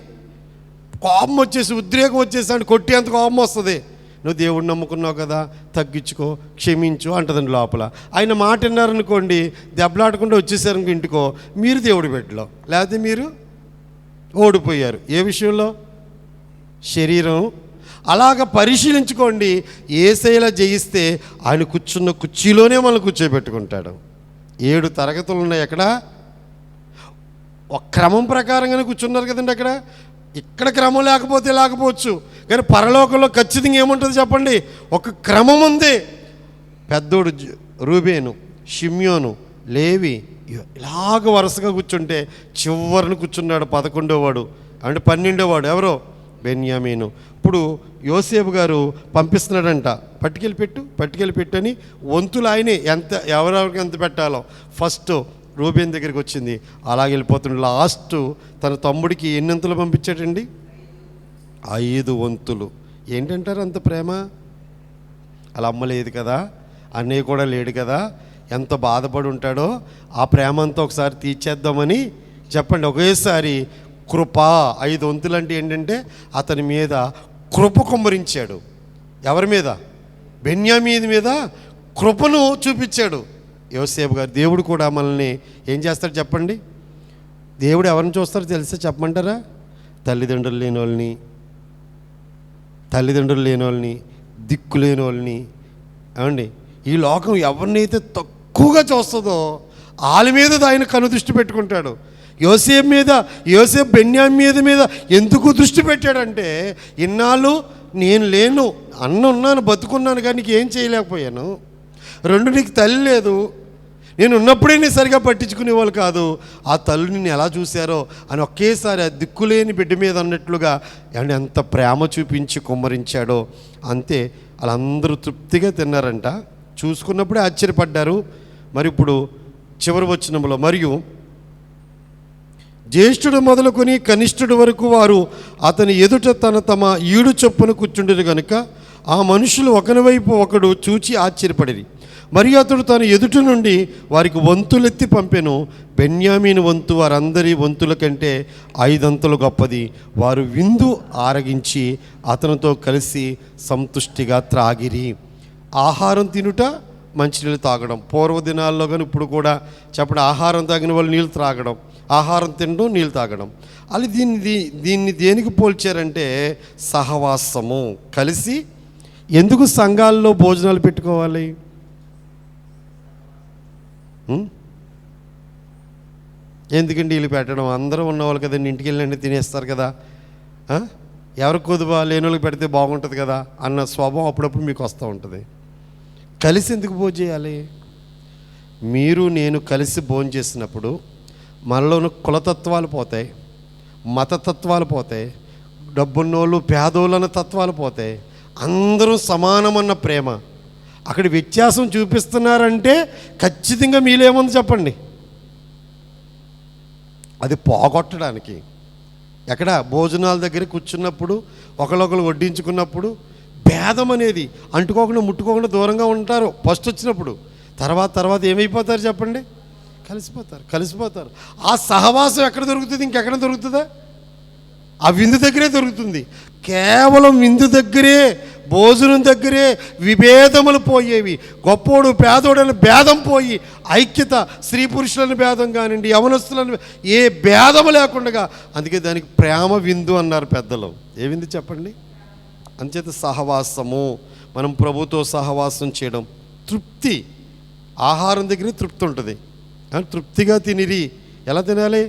కోపం వచ్చేసి, ఉద్రేకం వచ్చేసి అంటే కొట్టేంత కోపం వస్తుంది. నువ్వు దేవుడిని నమ్ముకున్నావు కదా, తగ్గించుకో, క్షమించు అంటదండి లోపల. ఆయన మాట విన్నారనుకోండి, దెబ్బలాడకుండా వచ్చేసారు ఇంటికో, మీరు దేవుడి బిడ్డలో, లేకపోతే మీరు ఓడిపోయారు. ఏ విషయంలో? శరీరం. అలాగ పరిశీలించుకోండి. యేసయ్యలా జయిస్తే ఆయన కూర్చున్న కుర్చీలోనే మనం కూర్చోబెట్టుకుంటాడు. 7 తరగతులు ఉన్నాయి అక్కడ. ఒక క్రమం ప్రకారంగానే కూర్చున్నారు కదండి అక్కడ. ఇక్కడ క్రమం లేకపోవచ్చు, కానీ పరలోకంలో ఖచ్చితంగా ఏముంటుంది చెప్పండి? ఒక క్రమం ఉంది. పెద్దోడు రూబేను, షిమ్యోను, లేవి ఇలాగ వరుసగా కూర్చుంటే చివరిని కూర్చున్నాడు 11వ వాడు, అంటే 12వ వాడు ఎవరో? బెన్యామీను. ఇప్పుడు యోసేపు గారు పంపిస్తున్నాడంట, పట్టుకెళ్ళి పెట్టు అని. వంతులు ఆయనే ఎవరెవరికి ఎంత పెట్టాలో. ఫస్ట్ రూబేన్ దగ్గరికి వచ్చింది, అలాగే వెళ్ళిపోతుండే. లాస్ట్ తన తమ్ముడికి ఎన్ని వంతులు పంపించాడండి? 5 వంతులు. ఏంటంటారు అంత ప్రేమ? అలా అమ్మ లేదు కదా, అన్నయ్య కూడా లేడు కదా, ఎంత బాధపడి ఉంటాడో. ఆ ప్రేమ అంతా ఒకసారి తీర్చేద్దామని చెప్పండి. ఒకేసారి కృప. 5 వంతులు అంటే ఏంటంటే అతని మీద కృప కుమ్మరించాడు. ఎవరి మీద? బెన్యామీను మీద కృపను చూపించాడు యోసేపు గారు. దేవుడు కూడా మనల్ని ఏం చేస్తాడు చెప్పండి? దేవుడు ఎవరిని చూస్తారో తెలుసా? చెప్పమంటారా? తల్లిదండ్రులు లేని వాళ్ళని, దిక్కు లేని వాళ్ళని. ఏమండి, ఈ లోకం ఎవరినైతే తక్కువగా చూస్తుందో వాళ్ళ మీద ఆయన కనుదృష్టి పెట్టుకుంటాడు. యోసేపు బెన్యామీను మీద ఎందుకు దృష్టి పెట్టాడంటే, ఇన్నాళ్ళు నేను లేను, ఉన్నాను, బతుకున్నాను, కానీ నీకు ఏం చేయలేకపోయాను. రెండు నీకు తల్లి లేదు, నేను ఉన్నప్పుడే నీ సరిగా పట్టించుకునేవాళ్ళు కాదు, ఆ తల్లి నిన్ను ఎలా చూశారో అని ఒకేసారి ఆ దిక్కులేని బిడ్డ మీద అన్నట్లుగా అండ్ ఎంత ప్రేమ చూపించి కుమ్మరించాడో. అంతే, వాళ్ళందరూ తృప్తిగా తిన్నారంట. చూసుకున్నప్పుడే ఆశ్చర్యపడ్డారు. మరి ఇప్పుడు చివరి వచనంలో, మరియు జ్యేష్ఠుడు మొదలుకొని కనిష్ఠుడు వరకు వారు అతని ఎదుట తమ ఈడు చొప్పున కూర్చుండేది కనుక ఆ మనుషులు ఒకని వైపు ఒకడు చూచి ఆశ్చర్యపడిరి. మరియు అతడు తన ఎదుట నుండి వారికి వంతులెత్తి పంపెను. బెన్యామీను వంతు వారందరి వంతుల కంటే 5 అంతలు గొప్పది. వారు విందు ఆరగించి అతనితో కలిసి సంతుష్టిగా త్రాగిరి. ఆహారం తినుట, మంచినీళ్ళు తాగడం. పూర్వ దినాల్లో కానీ ఇప్పుడు కూడా చెప్పడం, ఆహారం తాగిన వాళ్ళు నీళ్ళు త్రాగడం, ఆహారం తినడం, నీళ్ళు తాగడం. అది దీన్ని దేనికి పోల్చారంటే సహవాసము, కలిసి. ఎందుకు సంఘాల్లో భోజనాలు పెట్టుకోవాలి? ఎందుకండి వీళ్ళు పెట్టడం? అందరూ ఉన్నవాళ్ళు కదండి, ఇంటికి వెళ్ళండి తినేస్తారు కదా, ఎవరికి కొద్దుబా లేని వాళ్ళకి పెడితే బాగుంటుంది కదా అన్న స్వభావం అప్పుడప్పుడు మీకు వస్తూ ఉంటుంది. కలిసి ఎందుకు భోజనం చేయాలి? మీరు నేను కలిసి భోజనం చేసినప్పుడు మనలోని కులతత్వాలు పోతాయి, మతతత్వాలు పోతాయి, డబ్బున్నోళ్ళు పేదోళ్ళు అన్న తత్వాలు పోతాయి. అందరూ సమానమన్న ప్రేమ. అక్కడ వ్యత్యాసం చూపిస్తున్నారంటే ఖచ్చితంగా మీలేముంది చెప్పండి, అది పోగొట్టడానికి. ఎక్కడ భోజనాల దగ్గర కూర్చున్నప్పుడు ఒకళ్ళొకరు వడ్డించుకున్నప్పుడు భేదం అనేది అంటుకోకుండా ముట్టుకోకుండా దూరంగా ఉంటారు ఫస్ట్ వచ్చినప్పుడు. తర్వాత ఏమైపోతారు చెప్పండి? కలిసిపోతారు. ఆ సహవాసం ఎక్కడ దొరుకుతుంది? ఇంకెక్కడ దొరుకుతుందా? ఆ విందు దగ్గరే దొరుకుతుంది. కేవలం విందు దగ్గరే, భోజనం దగ్గరే విభేదములు పోయేవి. గొప్పోడు పేదోడని భేదం పోయి ఐక్యత, స్త్రీ పురుషులని భేదం కానివ్వండి, యవనస్తులని ఏ భేదము లేకుండా, అందుకే దానికి ప్రేమ విందు అన్నారు పెద్దలు. ఏ విందు చెప్పండి? అంచేత సహవాసము, మనం ప్రభుతో సహవాసం చేయడం. తృప్తి, ఆహారం దగ్గర తృప్తి ఉంటుంది. తృప్తిగా తినిరి. ఎలా తినాలి?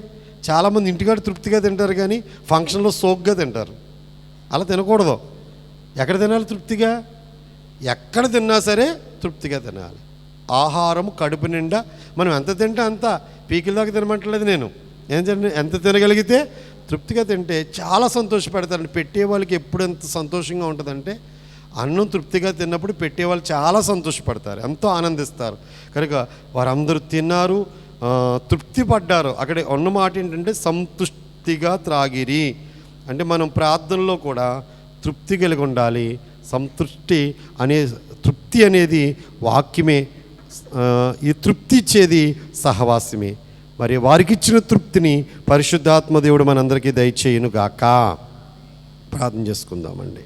చాలామంది ఇంటికాడ తృప్తిగా తింటారు కానీ ఫంక్షన్లో సోగ్గా తింటారు. అలా తినకూడదు. ఎక్కడ తినాలి తృప్తిగా? ఎక్కడ తిన్నా సరే తృప్తిగా తినాలి. ఆహారం కడుపు నిండా మనం ఎంత తింటే అంత, పీకిల దాకా తినమంటలేదు నేను. ఎంత తినగలిగితే తృప్తిగా తింటే చాలా సంతోషపడతారండి. పెట్టే వాళ్ళకి ఎప్పుడు ఎంత సంతోషంగా ఉంటుందంటే, అన్నం తృప్తిగా తిన్నప్పుడు పెట్టేవాళ్ళు చాలా సంతోషపడతారు, ఎంతో ఆనందిస్తారు. కనుక వారందరూ తిన్నారు, తృప్తి పడ్డారు. అక్కడ ఉన్న మాట ఏంటంటే సంతుష్టిగా త్రాగిరి. అంటే మనం ప్రార్థనలో కూడా తృప్తి కలిగి ఉండాలి. తృప్తి అనేది వాక్యమే. ఈ తృప్తి ఇచ్చేది సహవాసమే. మరి వారికి ఇచ్చిన తృప్తిని పరిశుద్ధాత్మ దేవుడు మనందరికీ దయచేయును గాక. ప్రార్థన చేసుకుందామండి.